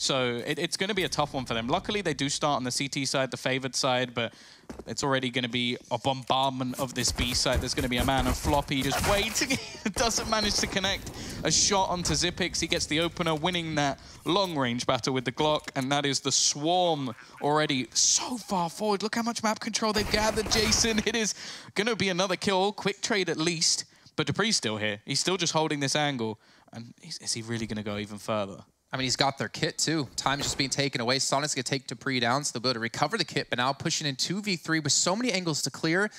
So it's going to be a tough one for them. Luckily, they do start on the CT side, the favored side, but it's already going to be a bombardment of this B side. There's going to be a man of Floppy just waiting. Doesn't manage to connect a shot onto Xyp9x. He gets the opener, winning that long-range battle with the Glock, and that is the Swarm already so far forward. Look how much map control they've gathered, Jason. It is going to be another kill, quick trade at least, but dupreeh's still here. He's still just holding this angle, and is he really going to go even further? I mean, he's got their kit, too. Time's just being taken away. Sonic's going to take dupreeh down, so they'll be able to recover the kit, but now pushing in 2v3 with so many angles to clear.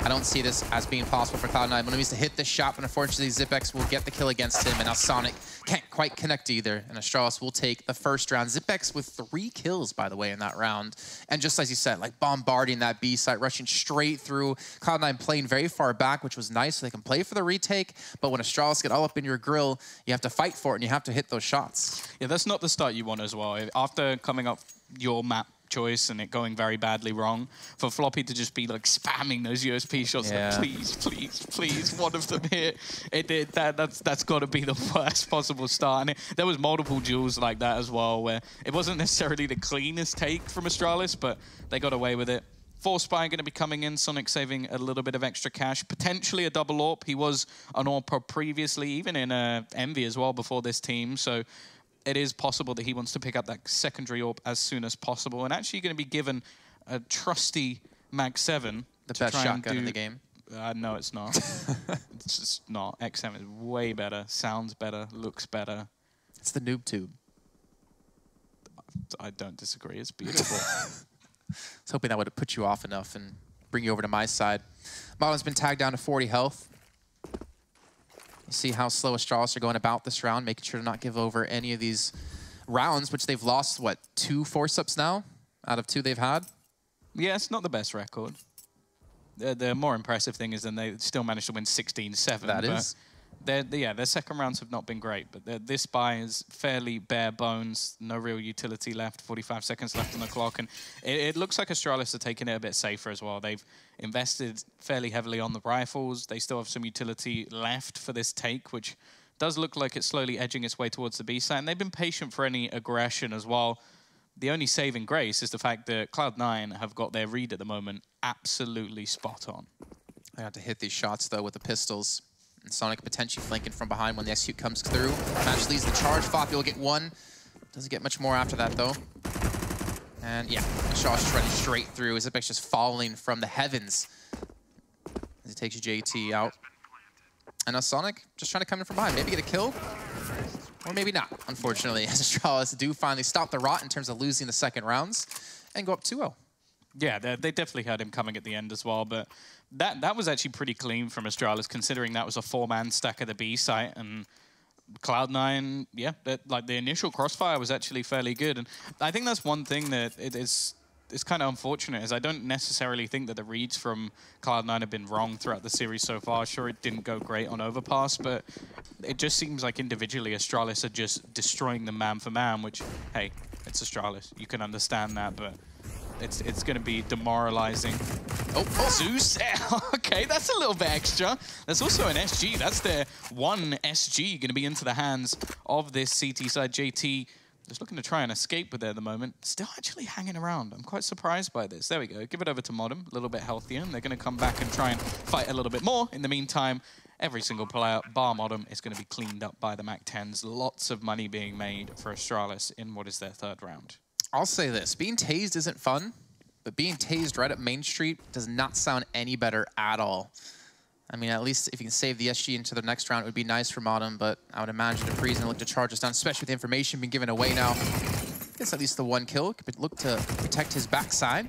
I don't see this as being possible for Cloud9. One needs to hit this shot, but unfortunately, Xyp9x will get the kill against him, and now Sonic can't quite connect either, and Astralis will take the first round. Xyp9x with 3 kills, by the way, in that round. And just as you said, like bombarding that B site, rushing straight through. Cloud9 playing very far back, which was nice, so they can play for the retake, but when Astralis get all up in your grill, you have to fight for it, and you have to hit those shots. Yeah, that's not the start you want as well. After coming up your map choice and it going very badly wrong, for Floppy to just be like spamming those USP shots, like, please, please, please, one of them here. That's got to be the worst possible start. And there was multiple duels like that as well, where it wasn't necessarily the cleanest take from Astralis, but they got away with it. 4 Spy going to be coming in, Sonic saving a little bit of extra cash, potentially a double AWP. He was an AWP previously, even in Envy as well before this team, so it is possible that he wants to pick up that secondary AWP as soon as possible, and actually going to be given a trusty Mag 7. The best shotgun in the game. No, it's not. It's just not. XM is way better, sounds better, looks better. It's the noob tube. I don't disagree. It's beautiful. I was hoping that would have put you off enough and bring you over to my side. Modem's been tagged down to 40 health. You see how slow Astralis are going about this round, making sure to not give over any of these rounds, which they've lost, what, 2 force-ups now out of 2 they've had? Yeah, it's not the best record. The more impressive thing is that they still managed to win 16-7. That is. Their second rounds have not been great, but this buy is fairly bare bones, no real utility left, 45 seconds left on the clock, and it looks like Astralis are taking it a bit safer as well. They've invested fairly heavily on the rifles. They still have some utility left for this take, which does look like it's slowly edging its way towards the B side, and they've been patient for any aggression as well. The only saving grace is the fact that Cloud9 have got their read at the moment absolutely spot on. They have to hit these shots, though, with the pistols. And Sonic potentially flanking from behind when the execute comes through. Match leads the charge. Floppy will get 1. Doesn't get much more after that, though. And yeah, Shaw's just running straight through. Xyp9x just falling from the heavens as he takes JT out. And now Sonic just trying to come in from behind. Maybe get a kill, or maybe not, unfortunately, as Astralis do finally stop the rot in terms of losing the second rounds and go up 2-0. Yeah, they definitely had him coming at the end as well, but that was actually pretty clean from Astralis, considering that was a 4-man stack at the B site, and Cloud9, yeah, like the initial crossfire was actually fairly good, and I think that's one thing that it's kind of unfortunate, is I don't necessarily think that the reads from Cloud9 have been wrong throughout the series so far. Sure, it didn't go great on Overpass, but it just seems like individually Astralis are just destroying them man for man, which, hey, it's Astralis. You can understand that, but it's going to be demoralizing. Oh, Zeus. Okay, that's a little bit extra. There's also an SG. That's their 1 SG going to be into the hands of this CT side. JT just looking to try and escape with it at the moment. Still actually hanging around. I'm quite surprised by this. There we go. Give it over to Modem. A little bit healthier. And they're going to come back and try and fight a little bit more. In the meantime, every single player, bar Modem, is going to be cleaned up by the MAC-10s. Lots of money being made for Astralis in what is their 3rd round. I'll say this. Being tased isn't fun, but being tased right up Main Street does not sound any better at all. I mean, at least if you can save the SG into the next round, it would be nice for Modem, but I would imagine dupreeh's going to look to charge us down, especially with the information being given away now. Gets at least the 1 kill. Could look to protect his backside.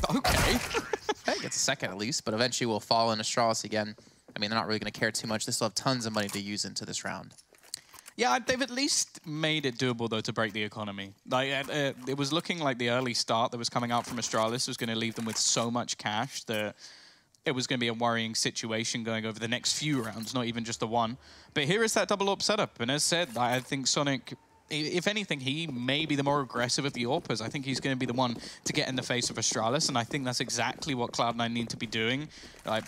Okay. Okay, gets a 2nd at least, but eventually will fall in Astralis again. I mean, they're not really going to care too much. They still have tons of money to use into this round. Yeah, they've at least made it doable, though, to break the economy. Like, it was looking like the early start that was coming out from Astralis was going to leave them with so much cash that it was going to be a worrying situation going over the next few rounds, not even just the one. But here is that double AWP setup. And as said, I think Sonic if anything, he may be the more aggressive of the AWPers. I think he's going to be the one to get in the face of Astralis, and I think that's exactly what Cloud9 need to be doing.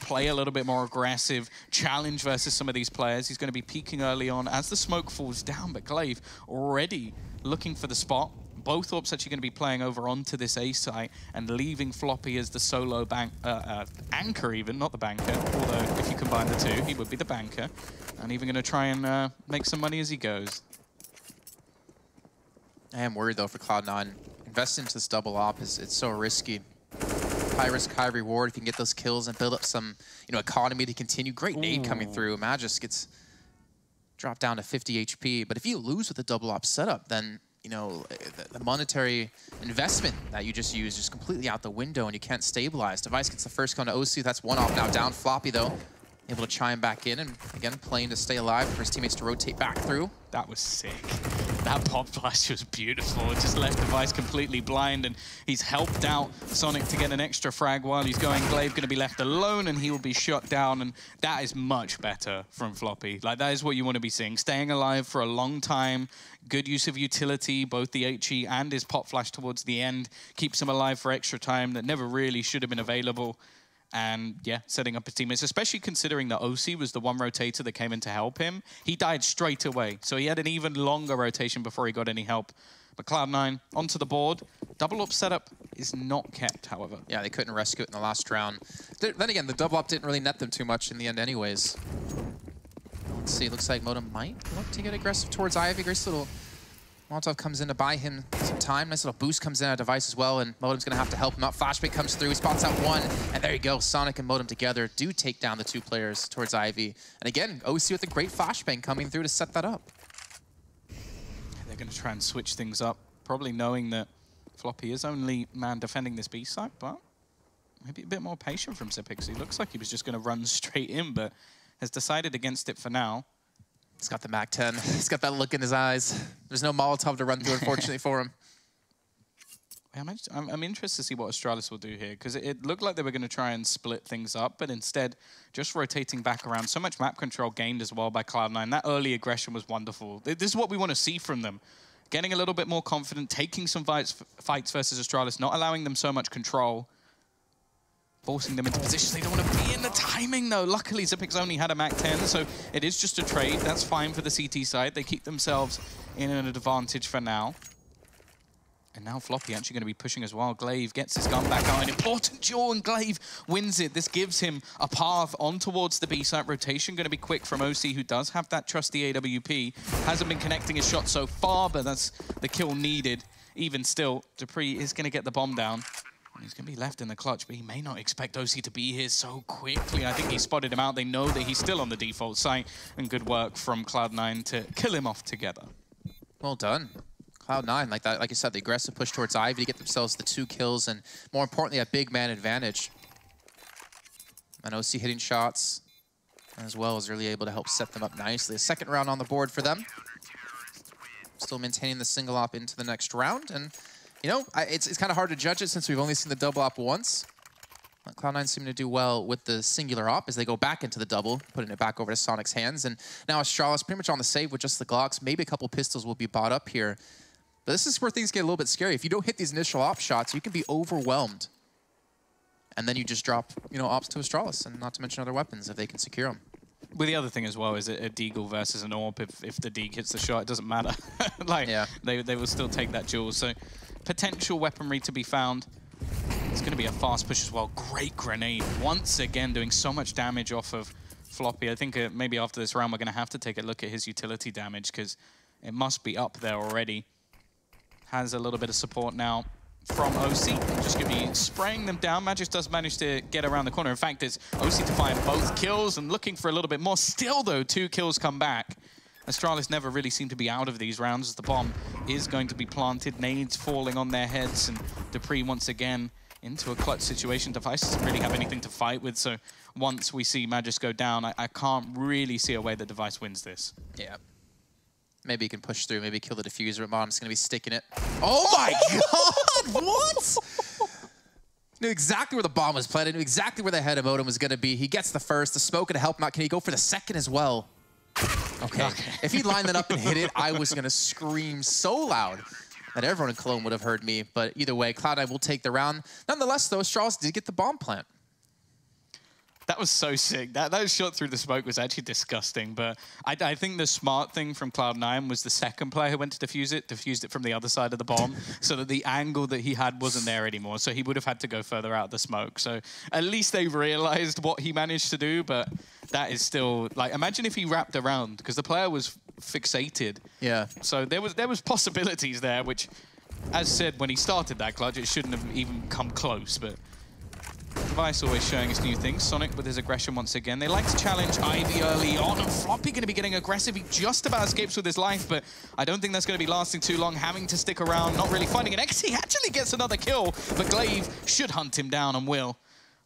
Play a little bit more aggressive, challenge versus some of these players. He's going to be peeking early on as the smoke falls down, but Glaive already looking for the spot. Both AWPs actually going to be playing over onto this A site and leaving Floppy as the solo anchor even, not the banker. Although if you combine the two, he would be the banker. And even going to try and make some money as he goes. I am worried though for Cloud9. Investing into this double op it's so risky. High risk, high reward. If you can get those kills and build up some, economy to continue. Great nade coming through. Magis gets dropped down to 50 HP. But if you lose with the double op setup, then the monetary investment that you just used is completely out the window and you can't stabilize. Device gets the first gun to OC. That's one off now. Down Floppy though. Able to chime back in and again playing to stay alive for his teammates to rotate back through. That was sick. That pop flash was beautiful. It just left Device completely blind, and he's helped out Sonic to get an extra frag while he's going. Glaive going to be left alone, and he will be shot down, and that is much better from Floppy. Like, that is what you want to be seeing. Staying alive for a long time, good use of utility, both the HE and his pop flash towards the end, keeps him alive for extra time that never really should have been available. And yeah, setting up his teammates, especially considering that OC was the one rotator that came in to help him. He died straight away, so he had an even longer rotation before he got any help. But Cloud9 onto the board. Double up setup is not kept, however. Yeah, they couldn't rescue it in the last round. Then again, the double up didn't really net them too much in the end anyways. Let's see, looks like Modem might look to get aggressive towards Ivy. Grace little Molotov comes in to buy him some time. Nice little boost comes in at Device as well, and Modem's going to have to help him out. Flashbang comes through, he spots out one, and there you go. Sonic and Modem together do take down the two players towards Ivy. And again, OC with a great flashbang coming through to set that up. They're going to try and switch things up, probably knowing that Floppy is only man defending this B site, but maybe a bit more patient from Zipix. He looks like he was just going to run straight in, but has decided against it for now. He's got the MAC-10. He's got that look in his eyes. There's no Molotov to run through, unfortunately, for him. I'm interested to see what Astralis will do here, because it looked like they were going to try and split things up, but instead, just rotating back around. So much map control gained as well by Cloud9. That early aggression was wonderful. This is what we want to see from them. Getting a little bit more confident, taking some fights versus Astralis, not allowing them so much control. Forcing them into positions they don't want to be in. The timing, though. Luckily, Zipix only had a MAC-10, so it is just a trade. That's fine for the CT side. They keep themselves in an advantage for now. And now Floppy actually going to be pushing as well. Glaive gets his gun back out. An important duel, and Glaive wins it. This gives him a path on towards the B-site. Rotation going to be quick from OC, who does have that trusty AWP. Hasn't been connecting his shot so far, but that's the kill needed. Even still, Dupree is going to get the bomb down. He's going to be left in the clutch, but he may not expect OC to be here so quickly. I think he spotted him out. They know that he's still on the default site, and good work from Cloud9 to kill him off together. Well done. Cloud9, like that, like you said, the aggressive push towards Ivy to get themselves the 2 kills, and more importantly, a big man advantage. And OC hitting shots, as well as really able to help set them up nicely. A second round on the board for them. Still maintaining the single op into the next round, and it's kind of hard to judge it since we've only seen the double op once. Cloud9 seem to do well with the singular op as they go back into the double, putting it back over to Sonic's hands. And now Astralis pretty much on the save with just the Glocks. Maybe a couple pistols will be bought up here. But this is where things get a little bit scary. If you don't hit these initial op shots, you can be overwhelmed. And then you just drop, ops to Astralis, and not to mention other weapons if they can secure them. Well, the other thing as well is a Deagle versus an AWP. If the Deagle hits the shot, it doesn't matter. They will still take that duel. So potential weaponry to be found. It's going to be a fast push as well. Great grenade. Once again, doing so much damage off of Floppy. I think maybe after this round, we're going to have to take a look at his utility damage, because it must be up there already. Has a little bit of support now from OC. Just going to be spraying them down. Magic does manage to get around the corner. In fact, it's OC to find both kills and looking for a little bit more. Still, though, 2 kills come back. Astralis never really seem to be out of these rounds as the bomb is going to be planted. Nades falling on their heads, and Dupree once again into a clutch situation. Device doesn't really have anything to fight with, so once we see Magis go down, I can't really see a way that Device wins this. Yeah. Maybe he can push through, maybe kill the diffuser, but Modem's going to be sticking it. Oh my god! What? Knew exactly where the bomb was planted, knew exactly where the head of Modem was going to be. He gets the first, the smoke to help him out. Can he go for the second as well? Okay. If he lined that up and hit it, I was going to scream so loud that everyone in Cologne would have heard me. But either way, Cloud9 will take the round. Nonetheless, though, Astralis did get the bomb plant. That was so sick. That shot through the smoke was actually disgusting. But I think the smart thing from Cloud9 was the second player who went to defused it from the other side of the bomb, so that the angle that he had wasn't there anymore. So he would have had to go further out of the smoke. So at least they realized what he managed to do. But that is still, like, imagine if he wrapped around, because the player was fixated. Yeah. So there was possibilities there, which, as said, when he started that clutch, it shouldn't have even come close. But Katowice always showing us new things. Sonic with his aggression once again. They like to challenge Ivy early on, and Floppy going to be getting aggressive. He just about escapes with his life, but I don't think that's going to be lasting too long. Having to stick around, not really finding an X. He actually gets another kill, but Glaive should hunt him down and will.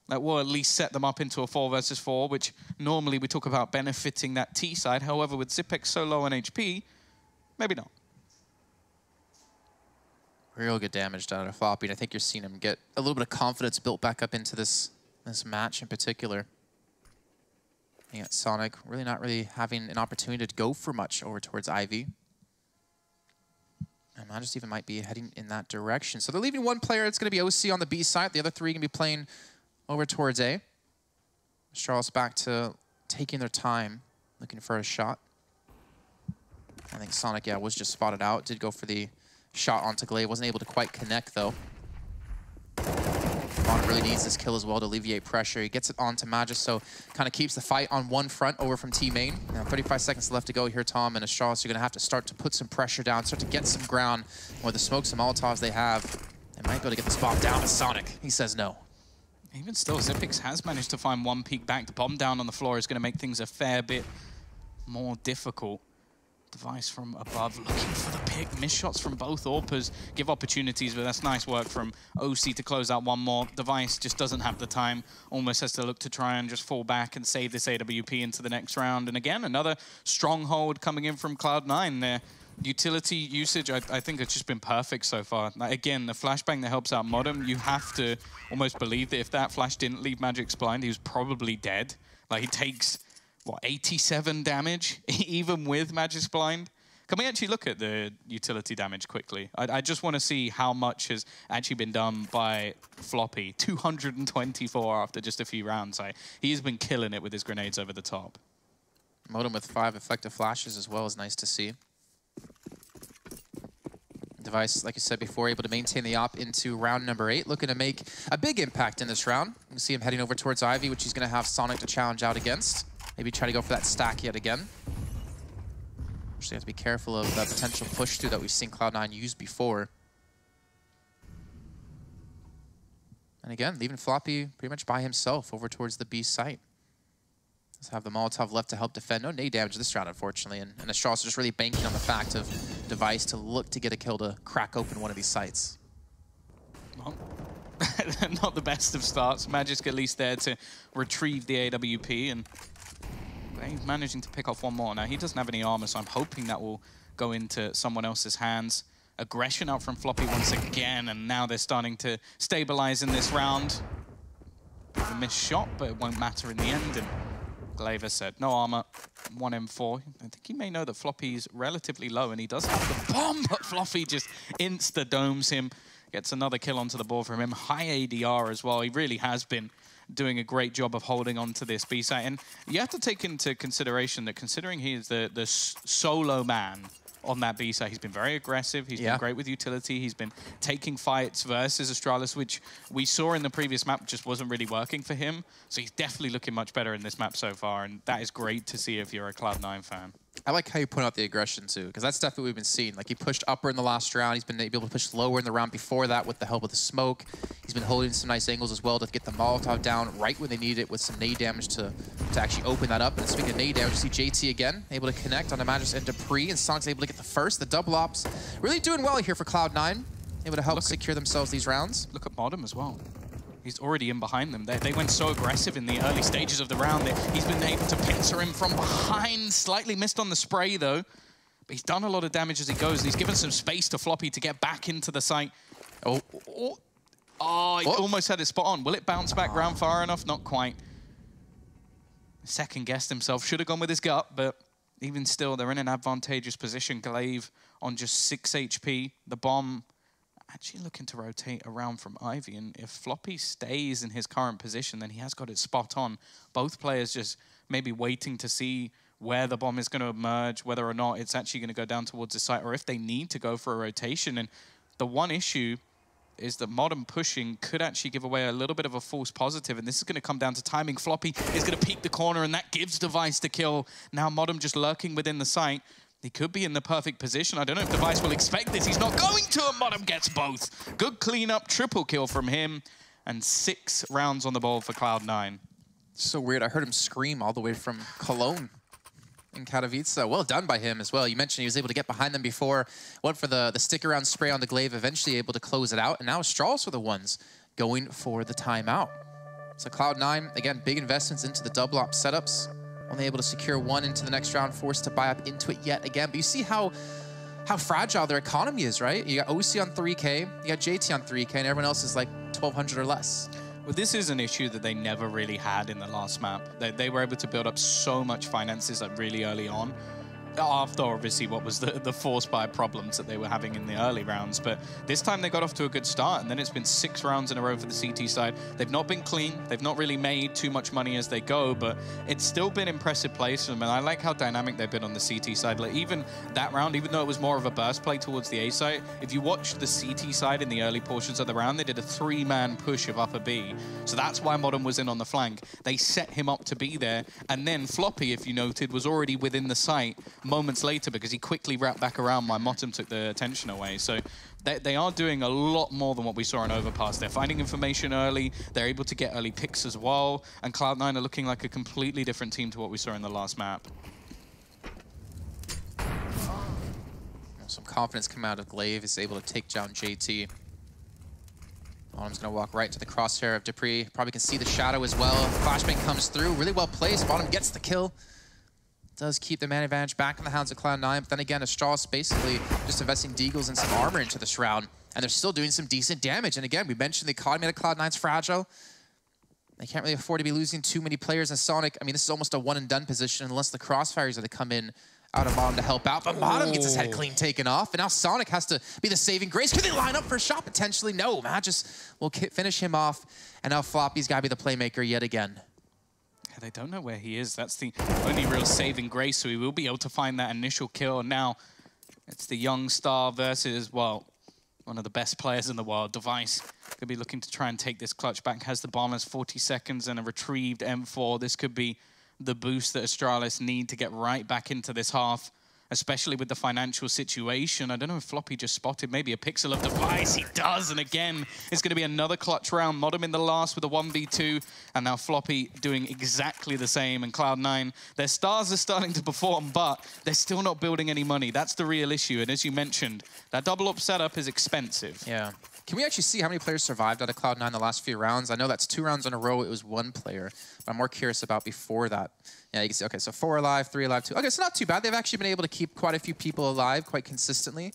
That will at least set them up into a 4 versus 4, which normally we talk about benefiting that T side. However, with Zipex so low on HP, maybe not. Real good damage down to Floppy, and I think you're seeing him get a little bit of confidence built back up into this match in particular. Yeah, Sonic really not having an opportunity to go for much over towards Ivy. And Magus even might be heading in that direction. So they're leaving one player. It's going to be OC on the B side. The other three going to be playing over towards A. Astralis back to taking their time, looking for a shot. I think Sonic, yeah, was just spotted out. Did go for the shot onto Glaive. Wasn't able to quite connect, though. Vaughn really needs this kill as well to alleviate pressure. He gets it onto Magus, so kind of keeps the fight on one front over from T-Main. Now 35 seconds left to go here, Tom, and Astralis are going to have to start to put some pressure down, start to get some ground. With the smokes and Molotovs they have, they might be able to get the spot down, but Sonic, he says no. Even still, Zipex has managed to find one peek back. The bomb down on the floor is going to make things a fair bit more difficult. Device from above, looking for the pick. Missed shots from both AWPers give opportunities, but that's nice work from OC to close out one more. Device just doesn't have the time, almost has to look to try and just fall back and save this AWP into the next round. And again, another stronghold coming in from Cloud9. Their utility usage, I think, has just been perfect so far. Like, again, the flashbang that helps out Modem, you have to almost believe that if that flash didn't leave Magic's blind, he was probably dead. Like, he takes, what, 87 damage, even with Magic's blind? Can we actually look at the utility damage quickly? I just want to see how much has actually been done by Floppy. 224 after just a few rounds. He's been killing it with his grenades over the top. Modem with 5 effective flashes as well is nice to see. Device, like you said before, able to maintain the op into round number 8, looking to make a big impact in this round. You can see him heading over towards Ivy, which he's going to have Sonic to challenge out against. Maybe try to go for that stack yet again. Actually, have to be careful of the potential push through that we've seen Cloud9 use before. And again, leaving Floppy pretty much by himself over towards the B site. Let's have the Molotov left to help defend. No nade damage this round, unfortunately. And Astralis just really banking on the fact of Device to look to get a kill to crack open one of these sites. Well, not the best of starts. Magic at least there to retrieve the AWP, and he's managing to pick off one more. Now, he doesn't have any armor, so I'm hoping that will go into someone else's hands. Aggression out from Floppy once again, and now they're starting to stabilize in this round. A missed shot, but it won't matter in the end. And Glaive said, no armor, 1 M4. I think he may know that Floppy's relatively low, and he does have the bomb, but Floppy just insta-domes him. Gets another kill onto the board from him. High ADR as well. He really has been doing a great job of holding on to this B site. And you have to take into consideration that considering he is the solo man on that B side, he's been very aggressive. He's been great with utility. He's been taking fights versus Astralis, which we saw in the previous map just wasn't really working for him. So he's definitely looking much better in this map so far, and that is great to see if you're a Cloud9 fan. I like how you point out the aggression, too, because that's stuff that we've been seeing. Like, he pushed upper in the last round. He's been able to push lower in the round before that with the help of the smoke. He's been holding some nice angles as well to get the Molotov down right when they need it with some nade damage to actually open that up. And speaking of nade damage, you see JT again, able to connect on the Magus and Dupree, and Sonic's able to get the first. The double ops really doing well here for Cloud9, able to help secure themselves these rounds. Look at Modem as well. He's already in behind them. They went so aggressive in the early stages of the round that he's been able to pincer him from behind. Slightly missed on the spray, though. But he's done a lot of damage as he goes. He's given some space to Floppy to get back into the site. Oh, he almost had it spot on. Will it bounce back round far enough? Not quite. Second-guessed himself. Should have gone with his gut, but even still, they're in an advantageous position. Glaive on just 6 HP. The bomb actually looking to rotate around from Ivy, and if Floppy stays in his current position, then he has got it spot on. Both players just maybe waiting to see where the bomb is going to emerge, whether or not it's actually going to go down towards the site, or if they need to go for a rotation. And the one issue is that Modern pushing could actually give away a little bit of a false positive, and this is going to come down to timing. Floppy is going to peek the corner, and that gives Device the kill. Now Modern just lurking within the site. He could be in the perfect position. I don't know if Device will expect this. He's not going to, and Modern gets both. Good cleanup, triple kill from him, and 6 rounds on the board for Cloud9. So weird. I heard him scream all the way from Cologne in Katowice. Well done by him as well. You mentioned he was able to get behind them before. Went for the stick-around spray on the Glaive, eventually able to close it out. And now Astralis are the ones going for the timeout. So Cloud9, again, big investments into the double op setups. Only able to secure 1 into the next round, forced to buy up into it yet again. But you see how fragile their economy is, right? You got OC on 3K, you got JT on 3K, and everyone else is like 1,200 or less. Well, this is an issue that they never really had in the last map. They were able to build up so much finances like really early on, after obviously what was the forced buy problems that they were having in the early rounds. But this time they got off to a good start, and then it's been 6 rounds in a row for the CT side. They've not been clean. They've not really made too much money as they go, but it's still been impressive plays from them. And I like how dynamic they've been on the CT side. Like even that round, even though it was more of a burst play towards the A side, if you watch the CT side in the early portions of the round, they did a 3-man push of upper B. So that's why Modern was in on the flank. They set him up to be there, and then Floppy, if you noted, was already within the site moments later because he quickly wrapped back around while Motum took the attention away. So they are doing a lot more than what we saw in Overpass. They're finding information early, they're able to get early picks as well, and Cloud9 are looking like a completely different team to what we saw in the last map. Some confidence coming out of Glaive, is able to take down JT. Bottom's going to walk right to the crosshair of Dupree. Probably can see the shadow as well. Flashbang comes through, really well placed. Bottom gets the kill. Does keep the man advantage back in the hands of Cloud9, but then again, Astralis basically just investing Deagles and some armor into this round, and they're still doing some decent damage. And again, we mentioned the economy of Cloud9's fragile. They can't really afford to be losing too many players. And Sonic, I mean, this is almost a one-and-done position unless the Crossfires are to come in out of Bottom to help out. But Bottom gets his head clean taken off, and now Sonic has to be the saving grace. Could they line up for a shot potentially? No, Magis will finish him off, and now Floppy's got to be the playmaker yet again. They don't know where he is. That's the only real saving grace, so he will be able to find that initial kill. And now it's the young star versus, well, one of the best players in the world. Device could be looking to try and take this clutch back. Has the bomb, has 40 seconds and a retrieved M4. This could be the boost that Astralis need to get right back into this half, especially with the financial situation. I don't know if Floppy just spotted maybe a pixel of Device. He does, and again, it's going to be another clutch round. Modem in the last with a 1v2, and now Floppy doing exactly the same. And Cloud9, their stars are starting to perform, but they're still not building any money. That's the real issue, and as you mentioned, that double up setup is expensive. Yeah. Can we actually see how many players survived out of Cloud9 the last few rounds? I know that's 2 rounds in a row. It was 1 player, but I'm more curious about before that. Yeah, you can see, okay, so 4 alive, 3 alive, 2. Okay, so not too bad. They've actually been able to keep quite a few people alive quite consistently.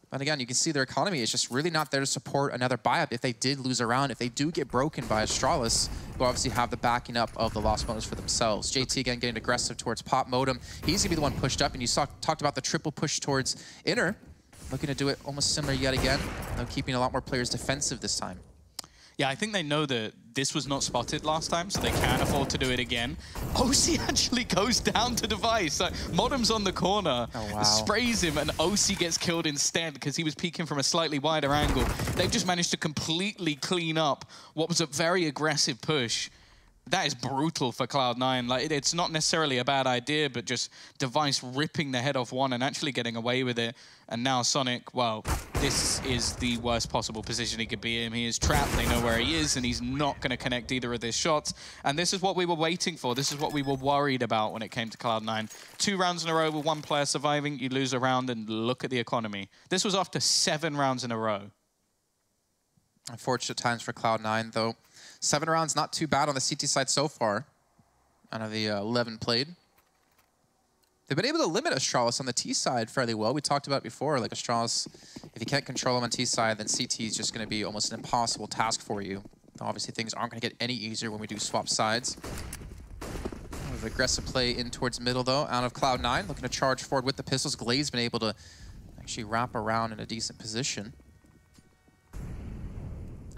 But again, you can see their economy is just really not there to support another buy-up if they did lose a round. If they do get broken by Astralis, who obviously have the backing up of the lost bonus for themselves. JT again getting aggressive towards Pop Modem. He's going to be the one pushed up, and you talked about the triple push towards Inner. Looking to do it almost similar yet again, though keeping a lot more players defensive this time. Yeah, I think they know that this was not spotted last time, so they can afford to do it again. OC actually goes down to Device. Like, Modem's on the corner, sprays him, and OC gets killed instead because he was peeking from a slightly wider angle. They've just managed to completely clean up what was a very aggressive push. That is brutal for Cloud9. Like, it's not necessarily a bad idea, but just Device ripping the head off one and actually getting away with it. And now Sonic, well, this is the worst possible position he could be in. He is trapped, they know where he is, and he's not going to connect either of his shots. And this is what we were waiting for. This is what we were worried about when it came to Cloud9. 2 rounds in a row with 1 player surviving, you lose a round, and look at the economy. This was after 7 rounds in a row. Unfortunate times for Cloud9, though. 7 rounds, not too bad on the CT side so far, out of the 11 played. They've been able to limit Astralis on the T side fairly well. We talked about it before, like Astralis, if you can't control him on T side, then CT is just going to be almost an impossible task for you. Obviously, things aren't going to get any easier when we do swap sides. of aggressive play in towards middle, though, out of Cloud9. Looking to charge forward with the pistols. Glade's been able to actually wrap around in a decent position.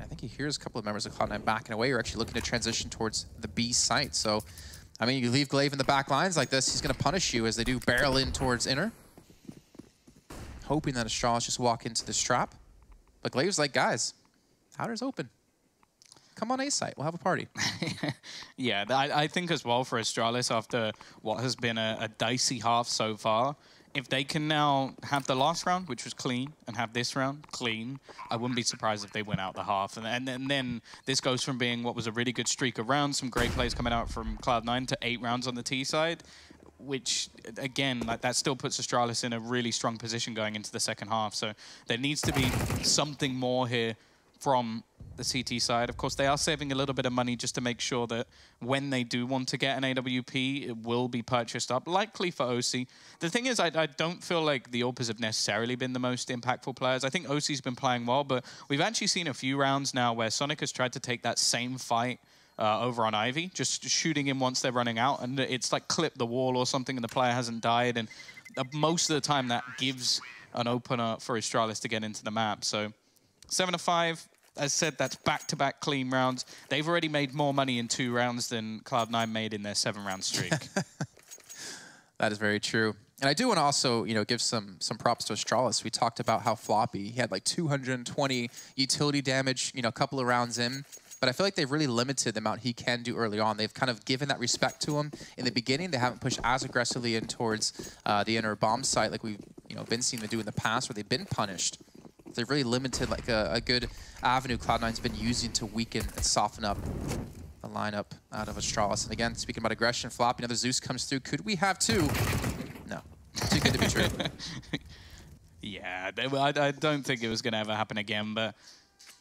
I think he hears a couple of members of Cloud9 backing away. You're actually looking to transition towards the B site. So, I mean, you leave Glaive in the back lines like this, he's going to punish you as they do barrel in towards inner. Hoping that Astralis just walk into this trap. But Glaive's like, guys, Powder's open. Come on A site, we'll have a party. Yeah, I think as well for Astralis, after what has been a dicey half so far, if they can now have the last round, which was clean, and have this round clean, I wouldn't be surprised if they win out the half. And then this goes from being what was a really good streak of rounds, some great plays coming out from Cloud9 to 8 rounds on the T side, which, again, like that still puts Astralis in a really strong position going into the second half. So there needs to be something more here from the CT side. Of course, they are saving a little bit of money just to make sure that when they do want to get an AWP, it will be purchased up, likely for OC. The thing is, I don't feel like the AWPers have necessarily been the most impactful players. I think OC's been playing well, but we've actually seen a few rounds now where Sonic has tried to take that same fight over on Ivy, just shooting him once they're running out, and it's like clip the wall or something and the player hasn't died, and most of the time that gives an opener for Astralis to get into the map. So 7-5, as said, that's back-to-back clean rounds. They've already made more money in 2 rounds than Cloud9 made in their 7-round streak. That is very true. And I do want to also, give some props to Astralis. We talked about how floppy. He had like 220 utility damage, a couple of rounds in. But I feel like they've really limited the amount he can do early on. They've kind of given that respect to him. In the beginning, they haven't pushed as aggressively in towards the inner bomb site like we've been seeing them do in the past, where they've been punished. They've really limited like a good avenue Cloud9's been using to weaken and soften up the lineup out of Astralis. And again, speaking about aggression, Floppy, another Zeus comes through. Could we have 2? No. Too good to be true. Yeah, I don't think it was going to ever happen again, but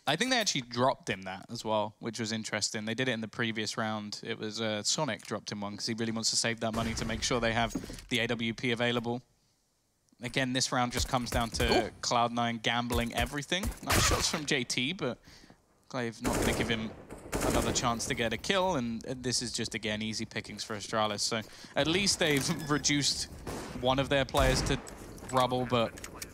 I think they actually dropped him that as well, which was interesting. They did it in the previous round. It was Sonic dropped him one because he really wants to save that money to make sure they have the AWP available. Again, this round just comes down to Cloud9 gambling everything. Nice shots from JT, but Glaive not going to give him another chance to get a kill, and this is just, again, easy pickings for Astralis. So at least they've reduced one of their players to rubble, but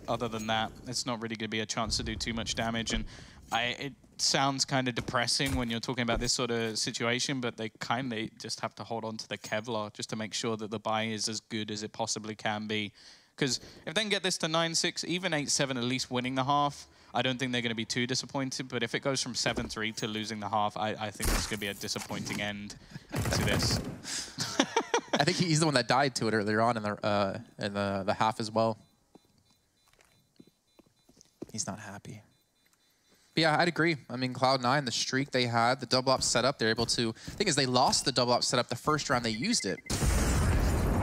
other than that, it's not really going to be a chance to do too much damage. And it sounds kind of depressing when you're talking about this sort of situation, but they kind of just have to hold on to the Kevlar just to make sure that the buy is as good as it possibly can be. Because if they can get this to 9-6, even 8-7, at least winning the half, I don't think they're going to be too disappointed. But if it goes from 7-3 to losing the half, I think there's going to be a disappointing end to this. I think he's the one that died to it earlier on in the half as well. He's not happy. But yeah, I'd agree. I mean, Cloud9, the streak they had, the double op setup, they're able to... The thing is, they lost the double op setup the first round they used it.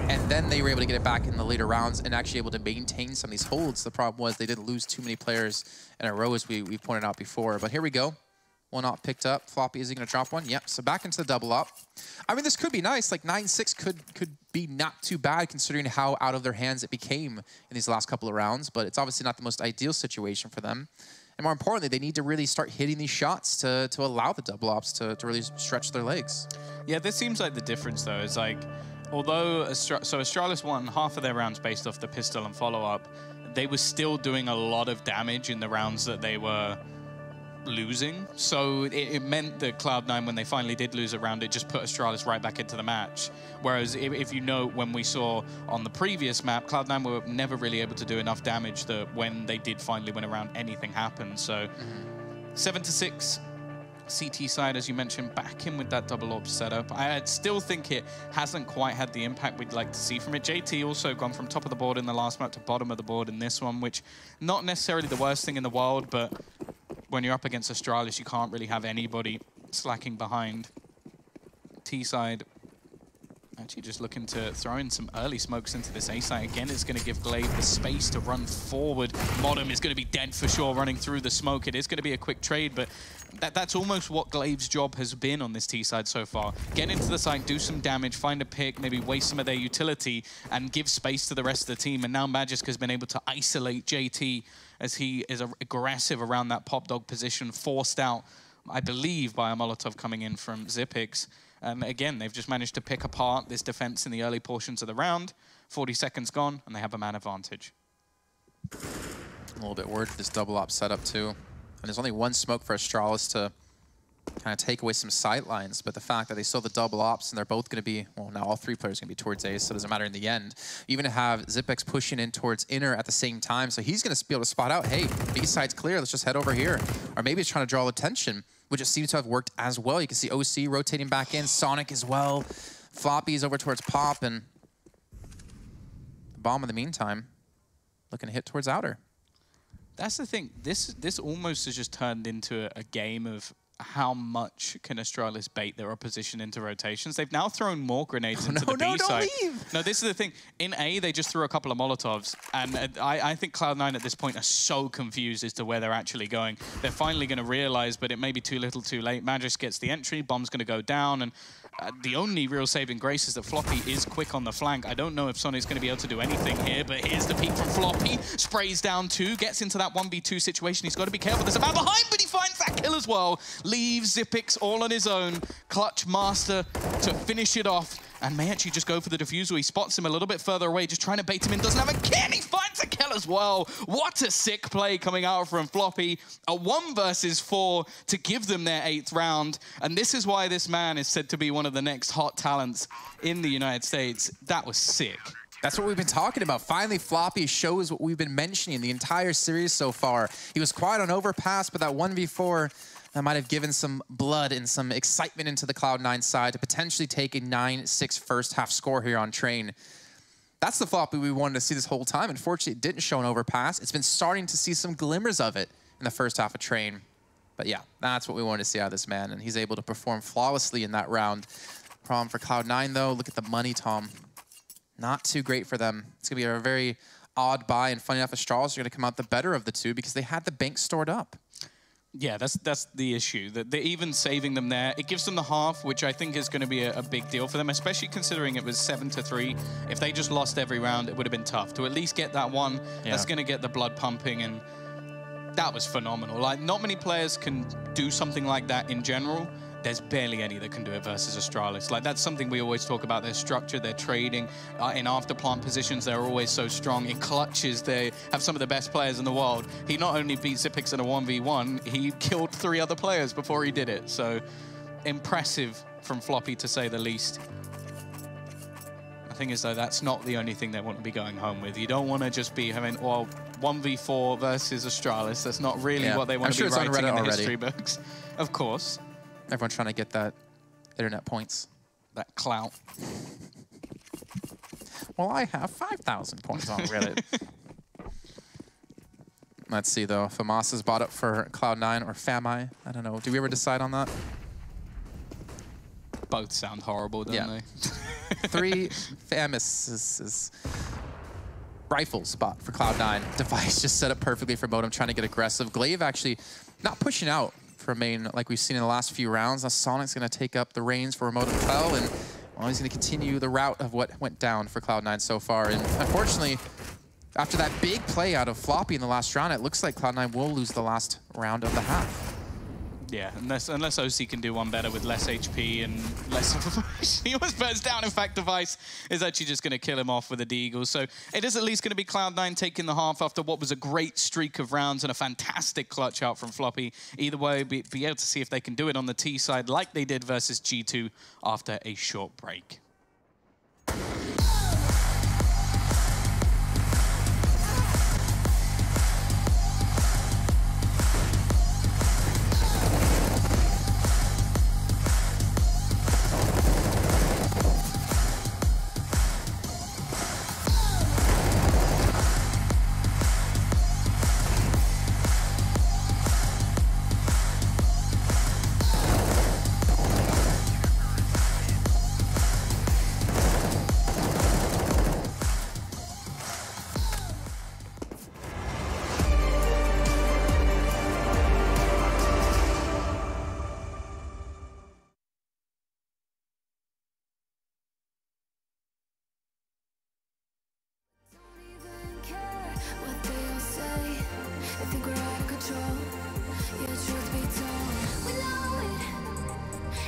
And then they were able to get it back in the later rounds and actually able to maintain some of these holds. The problem was they didn't lose too many players in a row, as we pointed out before. But here we go. One op picked up. Floppy, is he going to drop one? Yep. So back into the double op. I mean, this could be nice. Like 9-6 could be not too bad considering how out of their hands it became in these last couple of rounds. But it's obviously not the most ideal situation for them. And more importantly, they need to really start hitting these shots to allow the double ops to really stretch their legs. Yeah, this seems like the difference, though, is like... Although Astralis won half of their rounds based off the pistol and follow-up, they were still doing a lot of damage in the rounds that they were losing. So it meant that Cloud9, when they finally did lose a round, it just put Astralis right back into the match. Whereas if you know, when we saw on the previous map, Cloud9 were never really able to do enough damage that when they did finally win a round, anything happened. So 7-6. CT side, as you mentioned, back in with that double AWP setup. I still think it hasn't quite had the impact we'd like to see from it. JT also gone from top of the board in the last map to bottom of the board in this one, which not necessarily the worst thing in the world, but when you're up against Astralis, you can't really have anybody slacking behind. T side, actually just looking to throw in some early smokes into this A site. Again, it's going to give Glaive the space to run forward. Modem is going to be dead for sure running through the smoke. It is going to be a quick trade, but that's almost what Glaive's job has been on this T side so far. Get into the site, do some damage, find a pick, maybe waste some of their utility, and give space to the rest of the team. And now Magisk has been able to isolate JT as he is aggressive around that pop dog position, forced out, I believe, by a Molotov coming in from Zipix. And again, they've just managed to pick apart this defense in the early portions of the round. 40 seconds gone, and they have a man advantage. A little bit worried for this double op setup too. And there's only one smoke for Astralis to kind of take away some sight lines, but the fact that they still have the double ops and they're both going to be, well, now all three players are going to be towards A, so it doesn't matter in the end. You even have Zipex pushing in towards inner at the same time, so he's going to be able to spot out, hey, B side's clear, let's just head over here. Or maybe he's trying to draw attention, which it seems to have worked as well. You can see OC rotating back in, Sonic as well. Floppy's over towards Pop, and the bomb in the meantime looking to hit towards outer. That's the thing. This almost has just turned into a game of how much can Astralis bait their opposition into rotations. They've now thrown more grenades into the B side. No, this is the thing. In A, they just threw a couple of Molotovs, and I think Cloud9 at this point are so confused as to where they're actually going. They're finally going to realize, but it may be too little too late. Magis gets the entry, bomb's going to go down, and the only real saving grace is that Floppy is quick on the flank. I don't know if Sonic's going to be able to do anything here, but here's the peek from Floppy. Sprays down two, gets into that 1v2 situation. He's got to be careful. There's a man behind, but he finds that kill as well. Leaves Zipix all on his own. Clutch Master to finish it off, and may actually just go for the defusal. He spots him a little bit further away, just trying to bait him in. Doesn't have a kill. He finds a kill as well. What a sick play coming out from Floppy. A 1 versus 4 to give them their 8th round. And this is why this man is said to be one of the next hot talents in the United States. That was sick. That's what we've been talking about. Finally, Floppy shows what we've been mentioning the entire series so far. He was quiet on Overpass, but that 1v4 that might have given some blood and some excitement into the Cloud9 side to potentially take a 9-6 first half score here on Train. That's the Floppy we wanted to see this whole time. Unfortunately, it didn't show an Overpass. It's been starting to see some glimmers of it in the first half of Train. But yeah, that's what we wanted to see out of this man, and he's able to perform flawlessly in that round. Problem for Cloud9, though, look at the money, Tom. Not too great for them. It's going to be a very odd buy, and funny enough, Astralis are going to come out the better of the two because they had the bank stored up. Yeah, that's the issue. That they're even saving them there. It gives them the half, which I think is going to be a big deal for them, especially considering it was 7-3. If they just lost every round, it would have been tough. To at least get that one, that's going to get the blood pumping, and that was phenomenal. Like, not many players can do something like that in general. There's barely any that can do it versus Astralis. Like, that's something we always talk about, their structure, their trading. In after-plant positions, they're always so strong. In clutches, they have some of the best players in the world. He not only beat Zipix in a 1v1, he killed 3 other players before he did it. So, impressive from Floppy, to say the least. The thing is, though, that's not the only thing they want to be going home with. You don't want to just be having, well, 1v4 versus Astralis. That's not really what they want to be writing in the history books. Of course. Everyone's trying to get that internet points. That clout. Well, I have 5,000 points on Reddit. Let's see, though. Famas is bought up for Cloud9 or Fami. I don't know. Did we ever decide on that? Both sound horrible, don't they? 3 Famis is rifle spot for Cloud9. Device just set up perfectly for Modem, trying to get aggressive. Glaive actually not pushing out for main like we've seen in the last few rounds. Now Sonic's going to take up the reins for Modem Fell, and well, he's going to continue the route of what went down for Cloud9 so far. And unfortunately, after that big play out of Floppy in the last round, it looks like Cloud9 will lose the last round of the half. Yeah, unless OC can do one better with less HP and less... He almost burns down. In fact, Device is actually just going to kill him off with a Deagle. So it is at least going to be Cloud9 taking the half after what was a great streak of rounds and a fantastic clutch out from Floppy. Either way, be able to see if they can do it on the T side like they did versus G2 after a short break.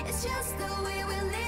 It's just the way we live.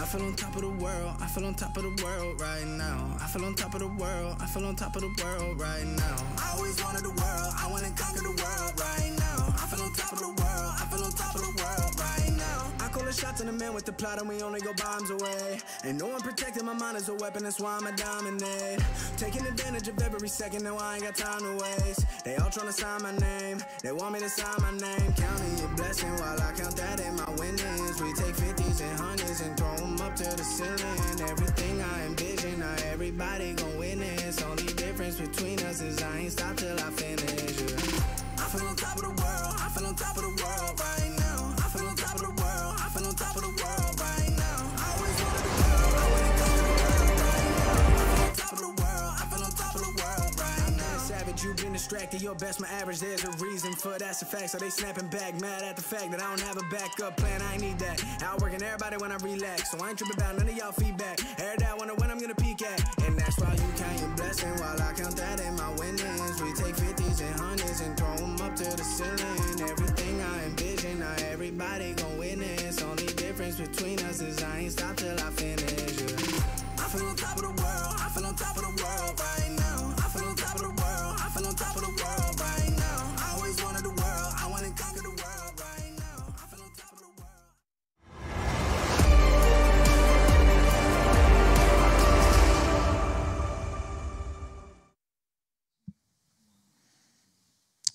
I feel on top of the world, I feel on top of the world right now. I feel on top of the world, I feel on top of the world right now. I always wanted the world, I wanna conquer the world right now. I feel on top of the world, I feel on top of the world right now. I call a shot to the man with the plot and we only go bombs away. Ain't no one protecting my mind as a weapon, that's why I'ma dominate. Taking advantage of every second, now I ain't got time to waste. They all tryna sign my name, they want me to sign my name. Counting your blessing while I count that in my winnings. We take 50s and 100s and throw them up to the ceiling. Everything I envision, now everybody gon' witness. Only difference between us is I ain't stop till I finish. Yeah. I feel on top of the world, I feel on top of the world right now. I feel on top of the world, I feel on top of the world right now. I always wanted the world, I wanna conquer the world right now. I feel on top of the world, I feel on top of the world right now. I'm savage, you've been distracted, your best my average, there's a reason for that's a fact. So they snapping back, mad at the fact that I don't have a backup plan, I ain't need that. Outworking everybody when I relax, so I ain't tripping about none of y'all feedback. Heard that wonder when I'm gonna peak at, and that's why you count your blessing while I count that in my winnings. We take 50s and 100s and throw them up to the ceiling. Everything I envision, now everybody gon' witness. Only difference between us is I ain't stop till I finish. Yeah. I feel on top of the world, I feel on top of the world right now. I feel on top of the world, I feel on top of the world right now. I always wanted the world, I wanna conquer the world right now. I feel on top of the world.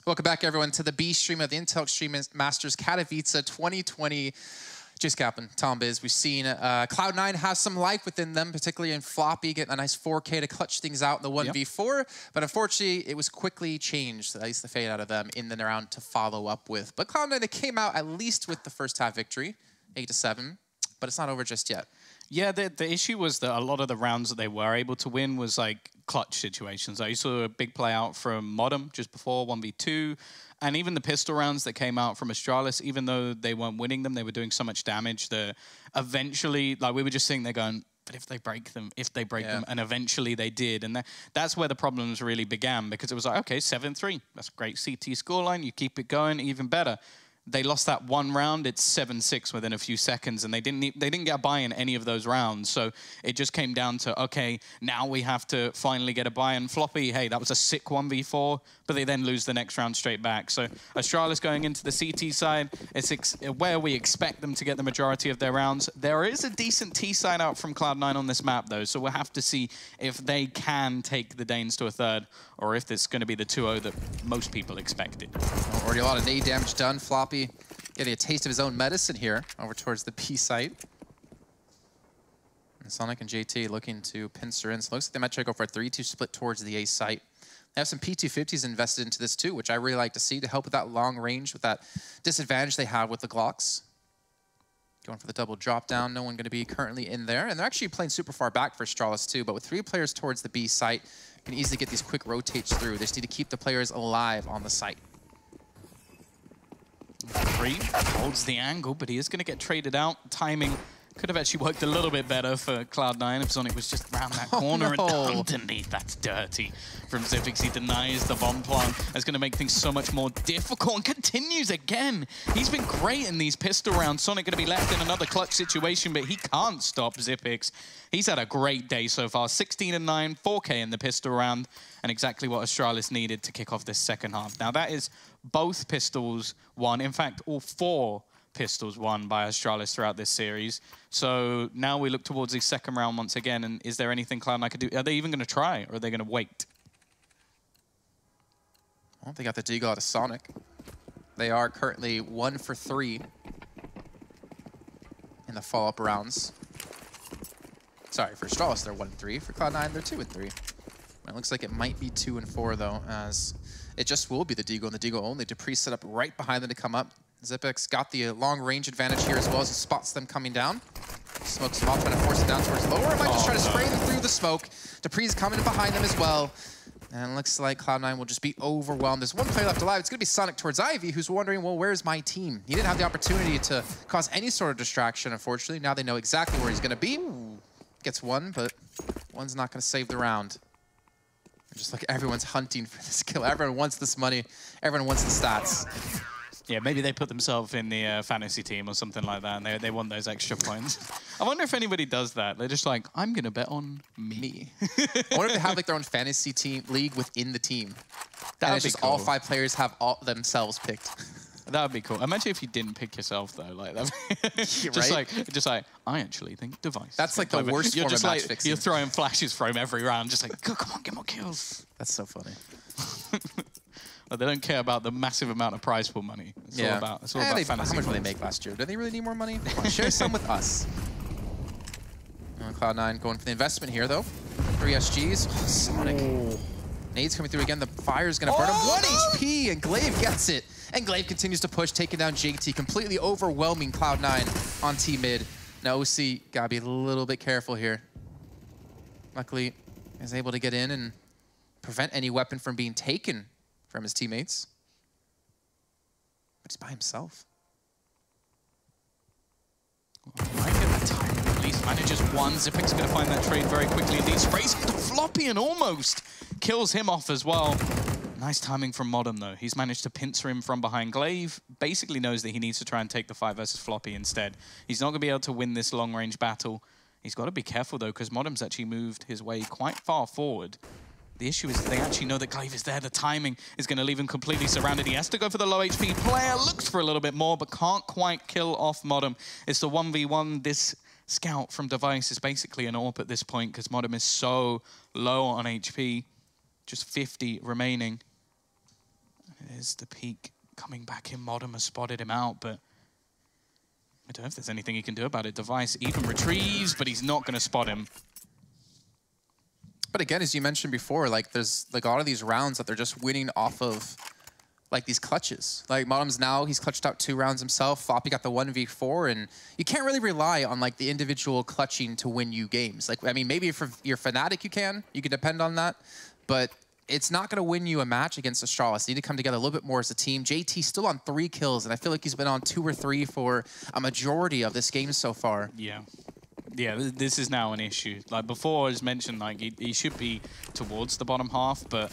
Welcome back, everyone, to the B stream of the Intel Extreme Masters Katowice 2020. Just Kaplan, Tom Biz. We've seen Cloud9 have some life within them, particularly in Floppy, getting a nice 4K to clutch things out in the 1v4. But unfortunately, it was quickly changed, at least the fade out of them, in the round to follow up with. But Cloud9, they came out at least with the first half victory, 8-7. But it's not over just yet. Yeah, the issue was that a lot of the rounds that they were able to win was like clutch situations. I saw a big play out from Modem just before 1v2. And even the pistol rounds that came out from Astralis, even though they weren't winning them, they were doing so much damage that eventually, like we were just sitting there going, but if they break them, and eventually they did. And that's where the problems really began, because it was like, okay, 7-3, that's a great CT scoreline, you keep it going, even better. They lost that one round, it's 7-6 within a few seconds, and they didn't get a buy in any of those rounds. So it just came down to, okay, now we have to finally get a buy in. Floppy, hey, that was a sick 1v4, but they then lose the next round straight back. So Astralis going into the CT side, it's where we expect them to get the majority of their rounds. There is a decent T side out from Cloud9 on this map, though, so we'll have to see if they can take the Danes to a third, or if it's going to be the 2-0 that most people expected. Already a lot of nade damage done. Floppy getting a taste of his own medicine here over towards the P site. And Sonic and JT looking to pincer in. So looks like they might try to go for a 3-2 split towards the A site. They have some P250s invested into this too, which I really like to see to help with that long range, with that disadvantage they have with the Glocks. Going for the double drop down. No one going to be currently in there. And they're actually playing super far back for Astralis too, but with 3 players towards the B site, you can easily get these quick rotates through. They just need to keep the players alive on the site. 3 holds the angle, but he is going to get traded out. Timing could have actually worked a little bit better for Cloud9 if Sonic was just around that corner and underneath. That's dirty from Xipix. He denies the bomb plant. That's going to make things so much more difficult, and continues again. He's been great in these pistol rounds. Sonic going to be left in another clutch situation, but he can't stop Xipix. He's had a great day so far. 16-9, 4K in the pistol round, and exactly what Astralis needed to kick off this second half. Now that is both pistols won. In fact, all 4 pistols won by Astralis throughout this series. So now we look towards the second round once again, and is there anything Cloud9 could do? Are they even going to try, or are they going to wait? Well, they got the deagle out of Sonic. They are currently 1 for 3 in the follow-up rounds. Sorry, for Astralis, they're 1-3. For Cloud9, they're 2-3. It looks like it might be 2-4, though, as it just will be the deagle and the deagle only. Dupree's set up right behind them to come up. Xipix got the long range advantage here as well as he spots them coming down. Smokes them off, trying to force it down towards lower. Might just try to spray them through the smoke. Dupree's coming in behind them as well. And it looks like Cloud9 will just be overwhelmed. There's 1 player left alive. It's going to be Sonic towards Ivy, who's wondering, well, where's my team? He didn't have the opportunity to cause any sort of distraction, unfortunately. Now they know exactly where he's going to be. Gets 1, but 1's not going to save the round. Just like everyone's hunting for this kill. Everyone wants this money. Everyone wants the stats. Yeah, maybe they put themselves in the fantasy team or something like that, and they want those extra points. I wonder if anybody does that. They're just like, I'm going to bet on me. I wonder if they have like their own fantasy team league within the team. And it's just cool. all 5 players have all themselves picked. That would be cool. Imagine if you didn't pick yourself though, like that. just like I actually think Device. That's like the worst form of match fixing. You're throwing flashes for him every round, just like, come on, get more kills. That's so funny. Well, they don't care about the massive amount of prize pool money. It's all about fantasy. How much did they make last year? Do they really need more money? Come on, share some with us. Cloud9 going for the investment here though. 3 SGs. Oh, Sonic. Oh. Nades coming through again. The fire's going to burn him. 1 HP, and Glaive gets it. And Glaive continues to push, taking down JT, completely overwhelming Cloud9 on T mid. Now OC gotta be a little bit careful here. Luckily, he's able to get in and prevent any weapon from being taken from his teammates. But he's by himself. Might get that time. At least manages one. Zipek's going to find that trade very quickly indeed. Sprays into Floppy and almost kills him off as well. Nice timing from Modem, though. He's managed to pincer him from behind. Glaive basically knows that he needs to try and take the 5 versus Floppy instead. He's not going to be able to win this long-range battle. He's got to be careful, though, because Modem's actually moved his way quite far forward. The issue is they actually know that Glaive is there. The timing is going to leave him completely surrounded. He has to go for the low HP player. Looks for a little bit more, but can't quite kill off Modem. It's the 1v1. This scout from Device is basically an AWP at this point because Modem is so low on HP. Just 50 remaining. It is the peak coming back in. Modem has spotted him out, but I don't know if there's anything he can do about it. Device even retrieves, but he's not going to spot him. But again, as you mentioned before, like there's like a lot of these rounds that they're just winning off of like these clutches. Like Modem's now, he's clutched out 2 rounds himself. Floppy got the 1v4, and you can't really rely on like the individual clutching to win you games. Like, I mean, maybe if you're Fnatic, you can depend on that, but it's not going to win you a match against Astralis. They need to come together a little bit more as a team. JT still on 3 kills, and I feel like he's been on 2 or 3 for a majority of this game so far. Yeah. Yeah, this is now an issue. Like before, as mentioned, like he should be towards the bottom half, but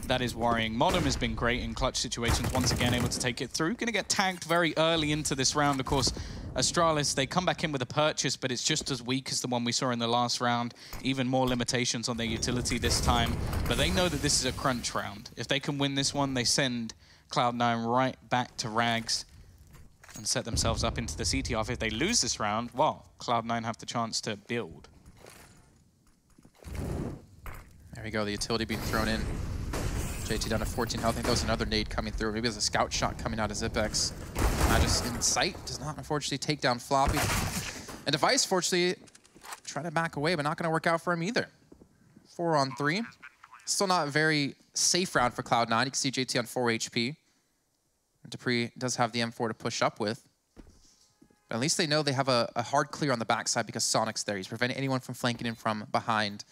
that is worrying. Modem has been great in clutch situations, once again able to take it through. Going to get tagged very early into this round. Of course, Astralis, they come back in with a purchase, but it's just as weak as the one we saw in the last round. Even more limitations on their utility this time. But they know that this is a crunch round. If they can win this one, they send Cloud9 right back to Rags and set themselves up into the CT off. If they lose this round, well, Cloud9 have the chance to build. There we go, the utility being thrown in. JT down to 14 health. I think that was another nade coming through. Maybe there's a scout shot coming out of Zipex. Just in sight, does not unfortunately take down Floppy. And Device, fortunately, trying to back away, but not going to work out for him either. 4 on 3. Still not a very safe round for Cloud9. You can see JT on 4 HP. And Dupree does have the M4 to push up with. But at least they know they have a hard clear on the backside because Sonic's there. He's preventing anyone from flanking him from behind.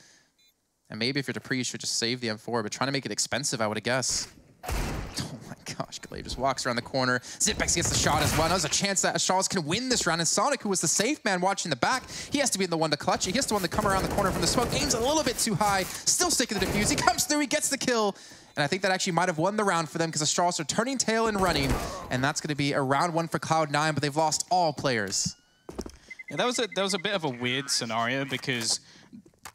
And maybe if you're Dupree, you should just save the M4, but trying to make it expensive, I would guess. Oh my gosh, Glaive just walks around the corner. Zipex gets the shot as well. Now there's a chance that Astralis can win this round. And Sonic, who was the safe man watching the back, he has to be the one to clutch it. He has to be the one to come around the corner from the smoke. Aims a little bit too high, still sticking the defuse. He comes through, he gets the kill. And I think that actually might have won the round for them because Astralis are turning tail and running. And that's going to be a round 1 for Cloud9, but they've lost all players. Yeah, that was a bit of a weird scenario because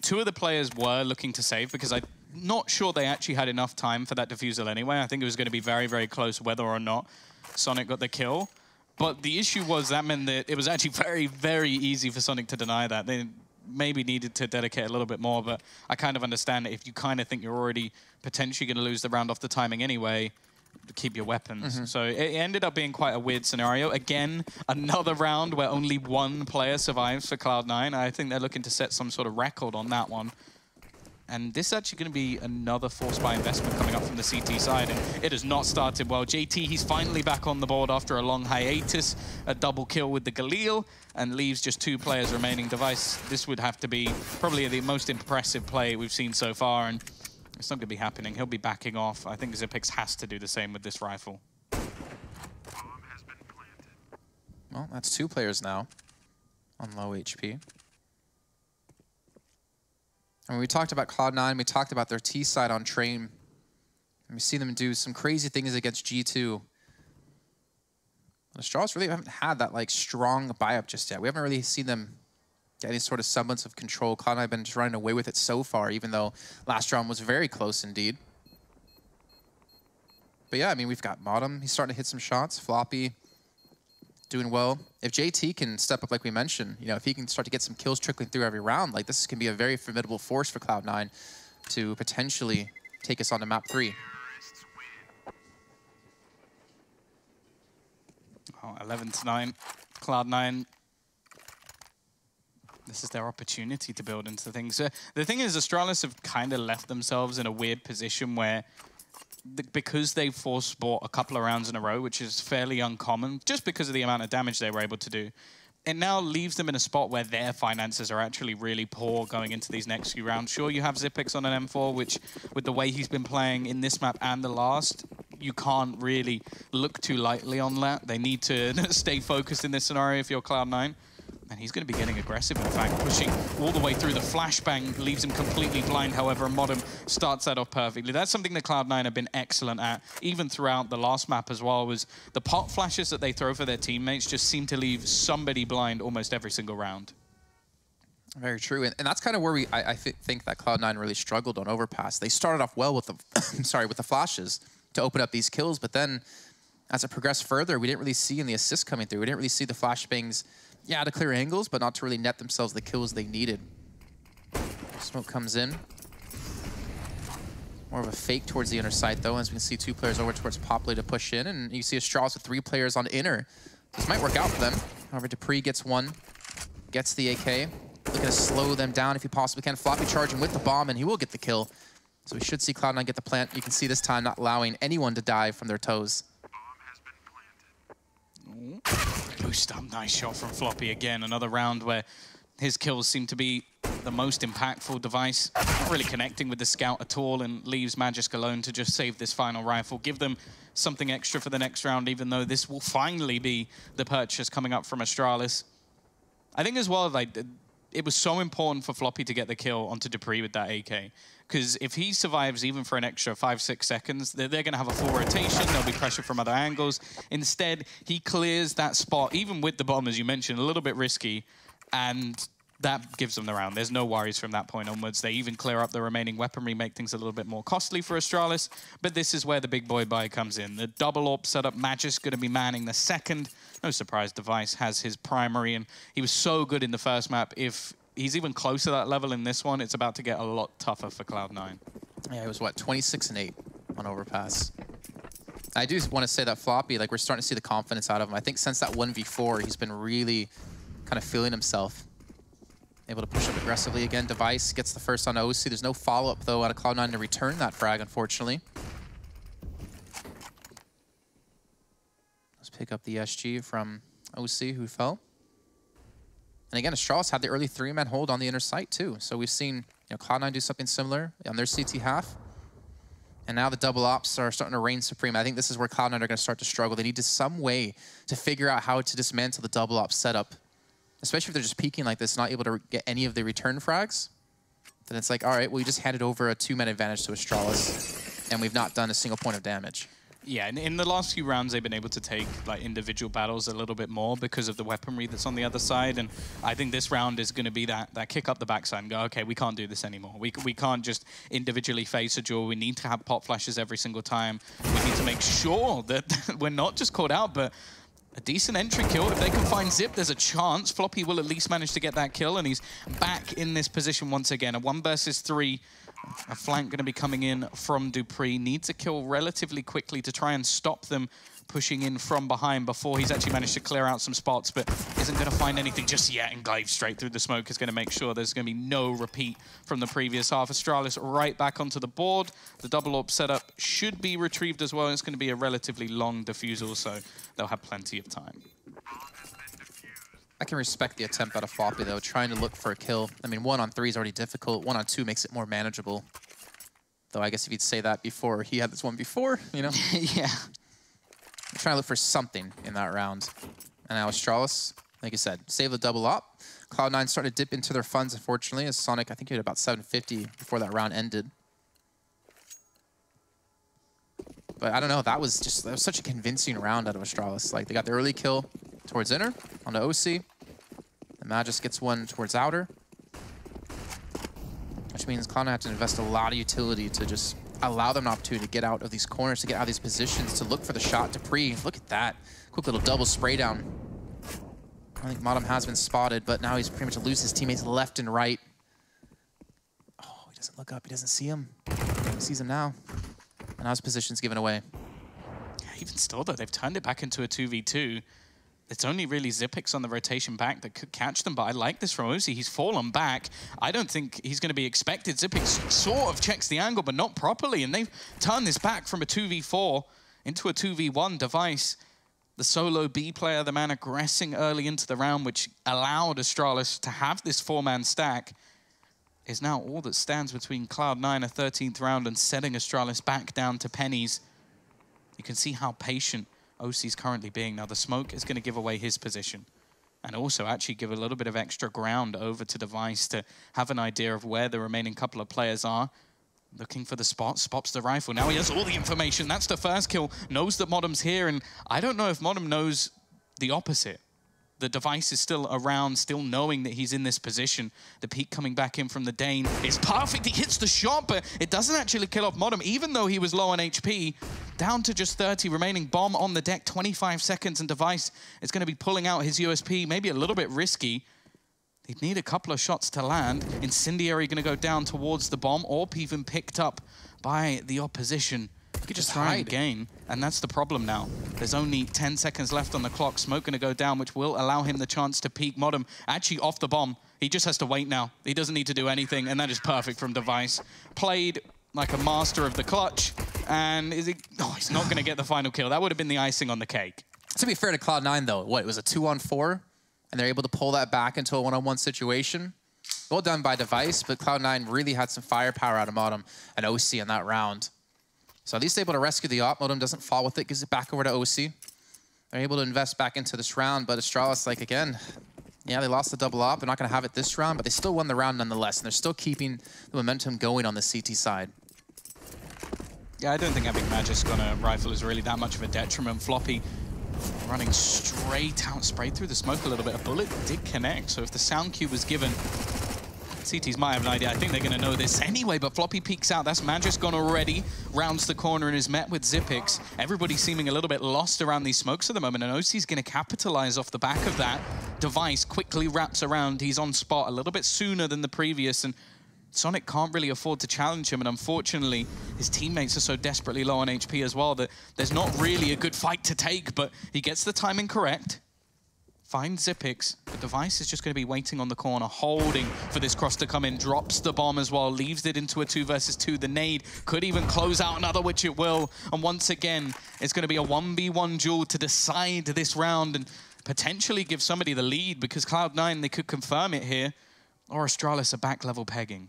2 of the players were looking to save because I'm not sure they actually had enough time for that defusal anyway. I think it was going to be very, very close whether or not Sonic got the kill. But the issue was that meant that it was actually very, very easy for Sonic to deny that. They maybe needed to dedicate a little bit more, but I kind of understand that if you kind of think you're already potentially going to lose the round off the timing anyway, to keep your weapons. So it ended up being quite a weird scenario. Again, another round where only 1 player survives for Cloud9. I think they're looking to set some sort of record on that one. And this is actually going to be another force buy investment coming up from the CT side. And it has not started well. JT, he's finally back on the board after a long hiatus. A double kill with the Galil and leaves just 2 players remaining. Device, this would have to be probably the most impressive play we've seen so far. And it's not going to be happening. He'll be backing off. I think Zipex has to do the same with this rifle. Well, that's 2 players now on low HP. And when we talked about Cloud9, we talked about their T side on Train. And we see them do some crazy things against G2. Astralis really haven't had that like strong buy-up just yet. We haven't really seen them get any sort of semblance of control. Cloud9 have been just running away with it so far, even though last round was very close indeed. But yeah, I mean, we've got Modem. He's starting to hit some shots. Floppy doing well. If JT can step up like we mentioned, you know, if he can start to get some kills trickling through every round, like this can be a very formidable force for Cloud9 to potentially take us on to map 3. Oh, 11-9, Cloud9. This is their opportunity to build into things. The thing is, Astralis have kind of left themselves in a weird position where, because they've forced sport a couple of rounds in a row, which is fairly uncommon, just because of the amount of damage they were able to do, it now leaves them in a spot where their finances are actually really poor going into these next few rounds. Sure, you have Xyp9x on an M4, which, with the way he's been playing in this map and the last, you can't really look too lightly on that. They need to stay focused in this scenario if you're Cloud9. And he's going to be getting aggressive, in fact, pushing all the way through. The flashbang leaves him completely blind. However, Modem starts that off perfectly. That's something that Cloud9 have been excellent at, even throughout the last map as well, was the pot flashes that they throw for their teammates just seem to leave somebody blind almost every single round. Very true, and that's kind of where I think that Cloud9 really struggled on Overpass. They started off well with the with the flashes to open up these kills, but then as it progressed further, we didn't really see any assists coming through. We didn't really see the flashbangs, yeah, to clear angles, but not to really net themselves the kills they needed. Smoke comes in. More of a fake towards the inner site, though, as we can see 2 players over towards Popley to push in, and you see Astralis with 3 players on inner. This might work out for them. However, Dupree gets one, gets the AK. Looking to slow them down if he possibly can. Floppy charging with the bomb, and he will get the kill. So we should see Cloud9 get the plant. You can see this time not allowing anyone to dive from their toes. Boost up, nice shot from Floppy again. Another round where his kills seem to be the most impactful. Device not really connecting with the scout at all, and leaves Magisk alone to just save this final rifle. Give them something extra for the next round, even though this will finally be the purchase coming up from Astralis. I think as well, like, it was so important for Floppy to get the kill onto Dupree with that AK. Because if he survives even for an extra 5-6 seconds, they're going to have a full rotation. There'll be pressure from other angles. Instead, he clears that spot, even with the bomb, as you mentioned, a little bit risky. And that gives them the round. There's no worries from that point onwards. They even clear up the remaining weaponry, make things a little bit more costly for Astralis. But this is where the big boy buy comes in. The double AWP setup, Magisk going to be manning the second. No surprise, Device has his primary, and he was so good in the first map. If he's even close to that level in this one, it's about to get a lot tougher for Cloud9. Yeah, it was, what, 26-8 on Overpass. I do want to say that Floppy, like, we're starting to see the confidence out of him. I think since that 1v4, he's been really kind of feeling himself. Able to push up aggressively again. Device gets the first on OC. There's no follow-up, though, out of Cloud9 to return that frag, unfortunately. Let's pick up the SG from OC, who fell. And again, Astralis had the early 3-man hold on the inner site, too. So we've seen, you know, Cloud9 do something similar on their CT half. And now the double ops are starting to reign supreme. I think this is where Cloud9 are going to start to struggle. They need to some way to figure out how to dismantle the double ops setup. Especially if they're just peeking like this, not able to get any of the return frags. Then it's like, all right, well, we just handed over a 2-man advantage to Astralis, and we've not done a single point of damage. Yeah, and in the last few rounds, they've been able to take like individual battles a little bit more because of the weaponry that's on the other side. And I think this round is going to be that kick up the backside and go, okay, we can't do this anymore. We can't just individually face a duel. We need to have pop flashes every single time. We need to make sure that we're not just caught out, but a decent entry kill. If they can find Xyp, there's a chance Floppy will at least manage to get that kill, and he's back in this position once again. A 1 versus 3. A flank going to be coming in from Dupree. Needs a kill relatively quickly to try and stop them pushing in from behind before he's actually managed to clear out some spots, but isn't going to find anything just yet, and Glaive straight through the smoke is going to make sure there's going to be no repeat from the previous half. Astralis right back onto the board. The double AWP setup should be retrieved as well. It's going to be a relatively long defusal, so they'll have plenty of time. I can respect the attempt out of Floppy, though, trying to look for a kill. I mean, 1 on 3 is already difficult. 1 on 2 makes it more manageable. Though I guess if you'd say that before, he had this one before, you know? Yeah. I'm trying to look for something in that round. And now Astralis, like I said, save the double up. Cloud9 started to dip into their funds, unfortunately, as Sonic, I think he had about 750 before that round ended. But I don't know, that was such a convincing round out of Astralis. Like, they got the early kill towards inner, on the OC. The Magus gets one towards outer. Which means Cloud9 have to invest a lot of utility to just allow them an opportunity to get out of these corners, to get out of these positions, to look for the shot. Dupree, look at that. Quick little double spray down. I think Modem has been spotted, but now he's pretty much lose his teammates left and right. Oh, he doesn't look up. He doesn't see him. He sees him now. And now his position's given away. Yeah, even still, though, they've turned it back into a 2v2. It's only really Xyp9x on the rotation back that could catch them, but I like this from OC. He's fallen back. I don't think he's going to be expected. Xyp9x sort of checks the angle, but not properly, and they've turned this back from a 2v4 into a 2v1 Device. The solo B player, the man aggressing early into the round, which allowed Astralis to have this 4-man stack, is now all that stands between Cloud9, a 13th round, and setting Astralis back down to pennies. You can see how patient OC's currently being. Now the smoke is going to give away his position and also actually give a little bit of extra ground over to Device to have an idea of where the remaining couple of players are. Looking for the spot, spots the rifle. Now he has all the information. That's the first kill. Knows that Modem's here, and I don't know if Modem knows the opposite. The Device is still around, still knowing that he's in this position. The peek coming back in from the Dane is perfect. He hits the shot, but it doesn't actually kill off Modem, even though he was low on HP. Down to just 30 remaining. Bomb on the deck, 25 seconds, and Device is going to be pulling out his USP, maybe a little bit risky. He'd need a couple of shots to land. Incendiary going to go down towards the bomb, or even picked up by the opposition. You could just try and gain, and that's the problem now. There's only 10 seconds left on the clock. Smoke going to go down, which will allow him the chance to peek. Modem actually off the bomb. He just has to wait now. He doesn't need to do anything, and that is perfect from Device. Played like a master of the clutch, and is he? Oh, he's not going to get the final kill. That would have been the icing on the cake. To be fair to Cloud9, though, what, it was a 2-on-4, and they're able to pull that back into a 1-on-1 situation. Well done by Device, but Cloud9 really had some firepower out of Modem and OC in that round. So at least able to rescue the op. Modem doesn't fall with it, gives it back over to OC. They're able to invest back into this round, but Astralis, like, again, yeah, they lost the double op. They're not going to have it this round, but they still won the round nonetheless, and they're still keeping the momentum going on the CT side. Yeah, I don't think having Magus on a rifle is really that much of a detriment. Floppy running straight out, sprayed through the smoke a little bit. A bullet did connect, so if the sound cue was given, CTs might have an idea. I think they're going to know this anyway, but Floppy peeks out. That's Magus gone already. Rounds the corner and is met with Xyp9x. Everybody seeming a little bit lost around these smokes at the moment, and OC's going to capitalize off the back of that. Device quickly wraps around. He's on spot a little bit sooner than the previous, and Sonic can't really afford to challenge him, and unfortunately, his teammates are so desperately low on HP as well that there's not really a good fight to take, but he gets the timing correct. Finds Xyp9x, but Device is just going to be waiting on the corner, holding for this cross to come in, drops the bomb as well, leaves it into a 2 versus 2. The nade could even close out another, which it will. And once again, it's going to be a 1v1 duel to decide this round and potentially give somebody the lead, because Cloud9, they could confirm it here, or Astralis are back level pegging.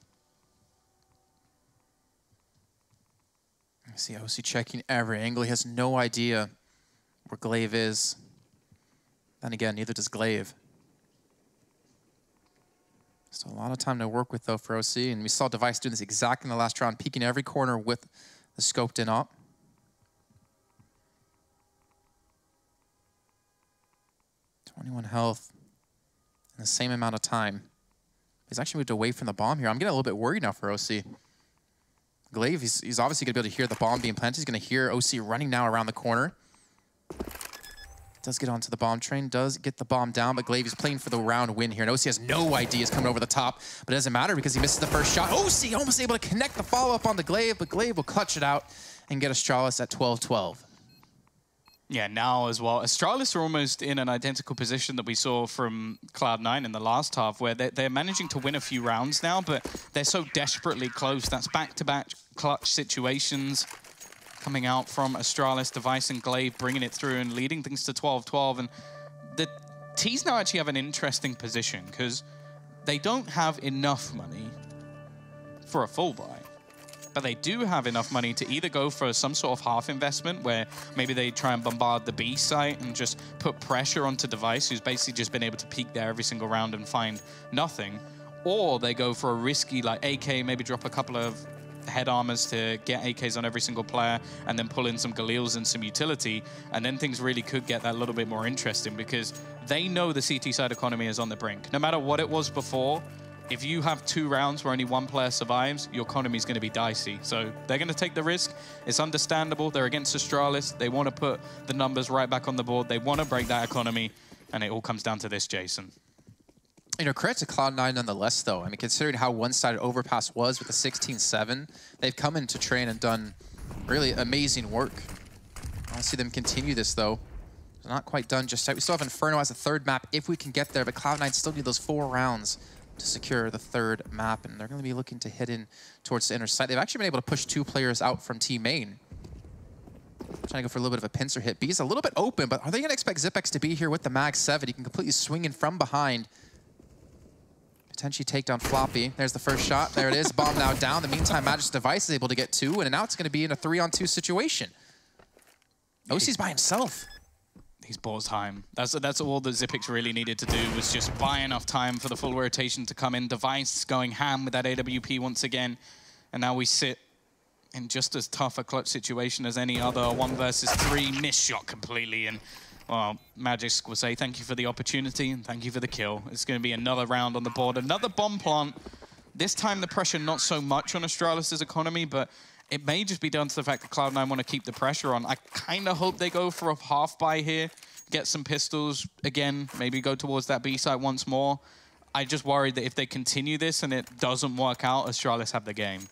I see OC checking every angle. He has no idea where Glaive is. Then again, neither does Glaive. Still a lot of time to work with, though, for OC. And we saw Device doing this exactly in the last round, peeking every corner with the scoped in op. 21 health in the same amount of time. He's actually moved away from the bomb here. I'm getting a little bit worried now for OC. Glaive, he's obviously going to be able to hear the bomb being planted. He's going to hear OC running now around the corner. Does get onto the bomb train, does get the bomb down, but Glaive is playing for the round win here. And OC has no idea he's coming over the top, but it doesn't matter because he misses the first shot. OC almost able to connect the follow-up on the Glaive, but Glaive will clutch it out and get Astralis at 12-12. Yeah, now as well. Astralis are almost in an identical position that we saw from Cloud9 in the last half, where they're managing to win a few rounds now, but they're so desperately close. That's back-to-back clutch situations coming out from Astralis, Device, and Glaive, bringing it through and leading things to 12-12. And the T's now actually have an interesting position, because they don't have enough money for a full buy. But they do have enough money to either go for some sort of half investment, where maybe they try and bombard the B site and just put pressure onto Device, who's basically just been able to peek there every single round and find nothing. Or they go for a risky, like AK, maybe drop a couple of head armors to get AKs on every single player, and then pull in some Galils and some utility, and then things really could get that little bit more interesting, because they know the CT side economy is on the brink. No matter what it was before, if you have 2 rounds where only 1 player survives, your economy is going to be dicey. So they're going to take the risk. It's understandable. They're against Astralis. They want to put the numbers right back on the board. They want to break that economy. And it all comes down to this, Jason. You know, credit to Cloud9 nonetheless, though. I mean, considering how one-sided Overpass was with the 16-7, they've come into train and done really amazing work. I want to see them continue this, though. It's not quite done just yet. We still have Inferno as a 3rd map if we can get there, but Cloud9 still need those 4 rounds to secure the 3rd map, and they're going to be looking to hit in towards the inner side. They've actually been able to push 2 players out from Team Main. Trying to go for a little bit of a pincer hit. B's a little bit open, but are they going to expect Zipex to be here with the Mag 7? He can completely swing in from behind. Potentially take down Floppy. There's the first shot. There it is. Bomb now down. In the meantime, Magic's device is able to get 2, and now it's going to be in a 3-on-2 situation. OC's by himself. He's bought time. That's all that Zipex really needed to do, was just buy enough time for the full rotation to come in. Device going ham with that AWP once again. And now we sit in just as tough a clutch situation as any other. 1 versus 3, missed shot completely. And, well, Magic will say thank you for the opportunity and thank you for the kill. It's going to be another round on the board. Another bomb plant. This time the pressure not so much on Astralis' economy, but it may just be down to the fact that Cloud9 want to keep the pressure on. I kind of hope they go for a half buy here, get some pistols again, maybe go towards that B site once more. I just worried that if they continue this and it doesn't work out, Astralis have the game.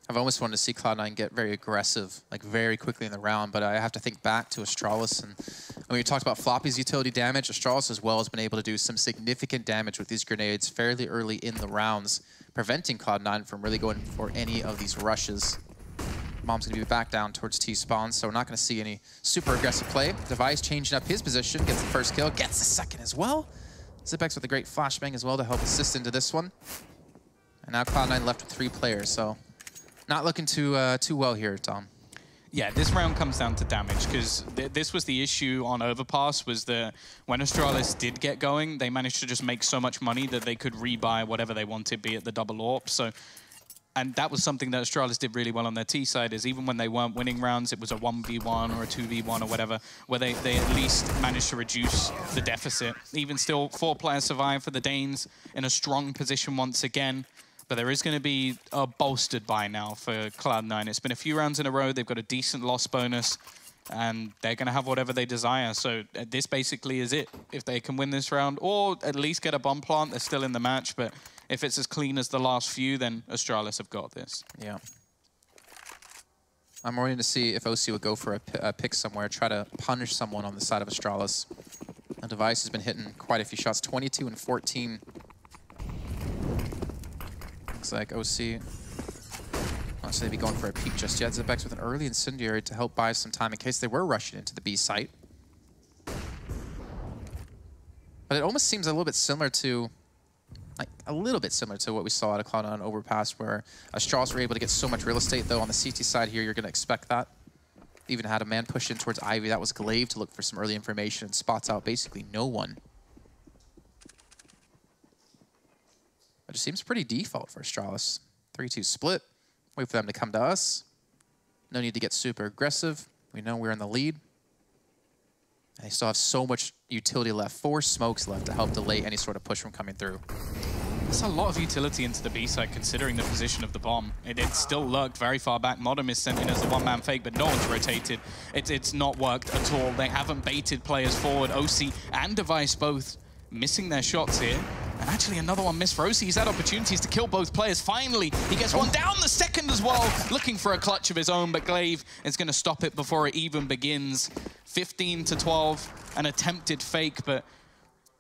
I've almost wanted to see Cloud9 get very aggressive, like very quickly in the round, but I have to think back to Astralis. And when we talked about Floppy's utility damage, Astralis as well has been able to do some significant damage with these grenades fairly early in the rounds, preventing Cloud9 from really going for any of these rushes. Mom's going to be back down towards T-spawn, so we're not going to see any super aggressive play. Device changing up his position, gets the first kill, gets the second as well. Zipex with a great flashbang as well to help assist into this one. And now Cloud9 left with 3 players, so not looking too well here, Tom. Yeah, this round comes down to damage, because this was the issue on Overpass, was that when Astralis did get going, they managed to just make so much money that they could rebuy whatever they wanted, be it the double AWP. So, and that was something that Astralis did really well on their T side, is even when they weren't winning rounds, it was a 1v1 or a 2v1 or whatever, where they at least managed to reduce the deficit. Even still, 4 players survive for the Danes in a strong position once again. But there is going to be a bolstered buy now for Cloud9. It's been a few rounds in a row. They've got a decent loss bonus, and they're going to have whatever they desire. So this basically is it. If they can win this round, or at least get a bomb plant, they're still in the match. But if it's as clean as the last few, then Astralis have got this. Yeah. I'm waiting to see if OC would go for a pick somewhere, try to punish someone on the side of Astralis. The Device has been hitting quite a few shots, 22 and 14. Looks like OC not sure they'd be going for a peek just yet. Zipex with an early incendiary to help buy some time in case they were rushing into the B site. But it almost seems a little bit similar to, what we saw at a Cloud9 Overpass, where Astralis were able to get so much real estate, though on the CT side here, you're going to expect that. Even had a man push in towards Ivy. That was Glaive to look for some early information and spots out basically no one. But it seems pretty default for Astralis. 3-2 split. Wait for them to come to us. No need to get super aggressive. We know we're in the lead. They still have so much utility left. 4 smokes left to help delay any sort of push from coming through. That's a lot of utility into the B side, considering the position of the bomb. It still lurked very far back. Modem is sent in as a one-man fake, but no one's rotated. It's not worked at all. They haven't baited players forward. OC and Device both missing their shots here. And actually another one missed for OC. He's had opportunities to kill both players. Finally, he gets one down, the second as well. Looking for a clutch of his own, but Glaive is going to stop it before it even begins. 15-12, an attempted fake, but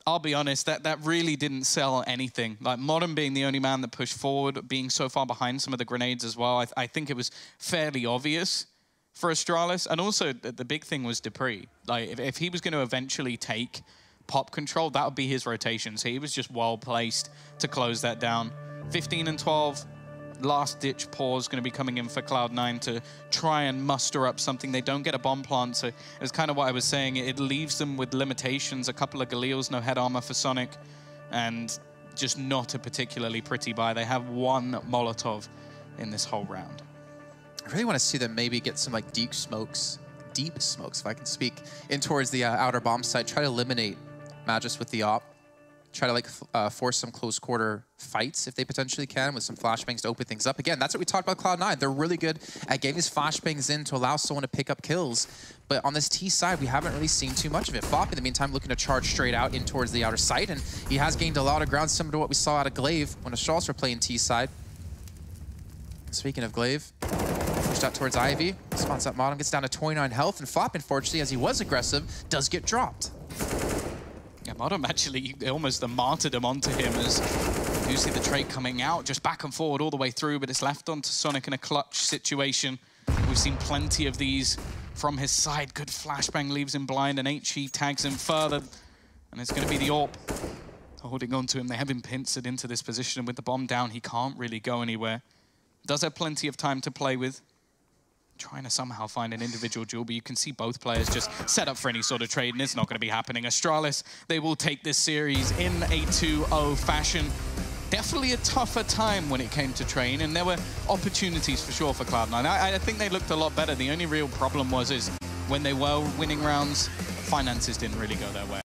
I'll be honest, that really didn't sell anything. Like, Modern being the only man that pushed forward, being so far behind some of the grenades as well, I think it was fairly obvious for Astralis. And also, the big thing was Dupree. Like, if he was going to eventually take pop control, that would be his rotation. So he was just well placed to close that down. 15-12, last ditch pause going to be coming in for Cloud9 to try and muster up something. They don't get a bomb plant, so it's kind of what I was saying. It leaves them with limitations, a couple of Galils, no head armor for Sonic, and just not a particularly pretty buy. They have one Molotov in this whole round. I really want to see them maybe get some like deep smokes, if I can speak, in towards the outer bomb site. Try to eliminate Magis with the op. Try to like force some close quarter fights if they potentially can with some flashbangs to open things up. Again, that's what we talked about Cloud9. They're really good at getting these flashbangs in to allow someone to pick up kills. But on this T side, we haven't really seen too much of it. Fop, in the meantime, looking to charge straight out in towards the outer site, and he has gained a lot of ground, similar to what we saw out of Glaive when Astralis were playing T side. Speaking of Glaive, pushed out towards Ivy, spawns up bottom, gets down to 29 health, and Fop, unfortunately, as he was aggressive, does get dropped. Yeah, Modem actually, almost the martyrdom onto him as you see the trade coming out, just back and forward all the way through, but it's left onto Sonic in a clutch situation. We've seen plenty of these from his side. Good flashbang leaves him blind, and HE tags him further, and it's going to be the AWP holding on to him. They have him pincered into this position, and with the bomb down, he can't really go anywhere. Does have plenty of time to play with. Trying to somehow find an individual duel, but you can see both players just set up for any sort of trade, and it's not going to be happening. Astralis, they will take this series in a 2-0 fashion. Definitely a tougher time when it came to train, and there were opportunities for sure for Cloud9. I think they looked a lot better. The only real problem was when they were winning rounds, finances didn't really go their way.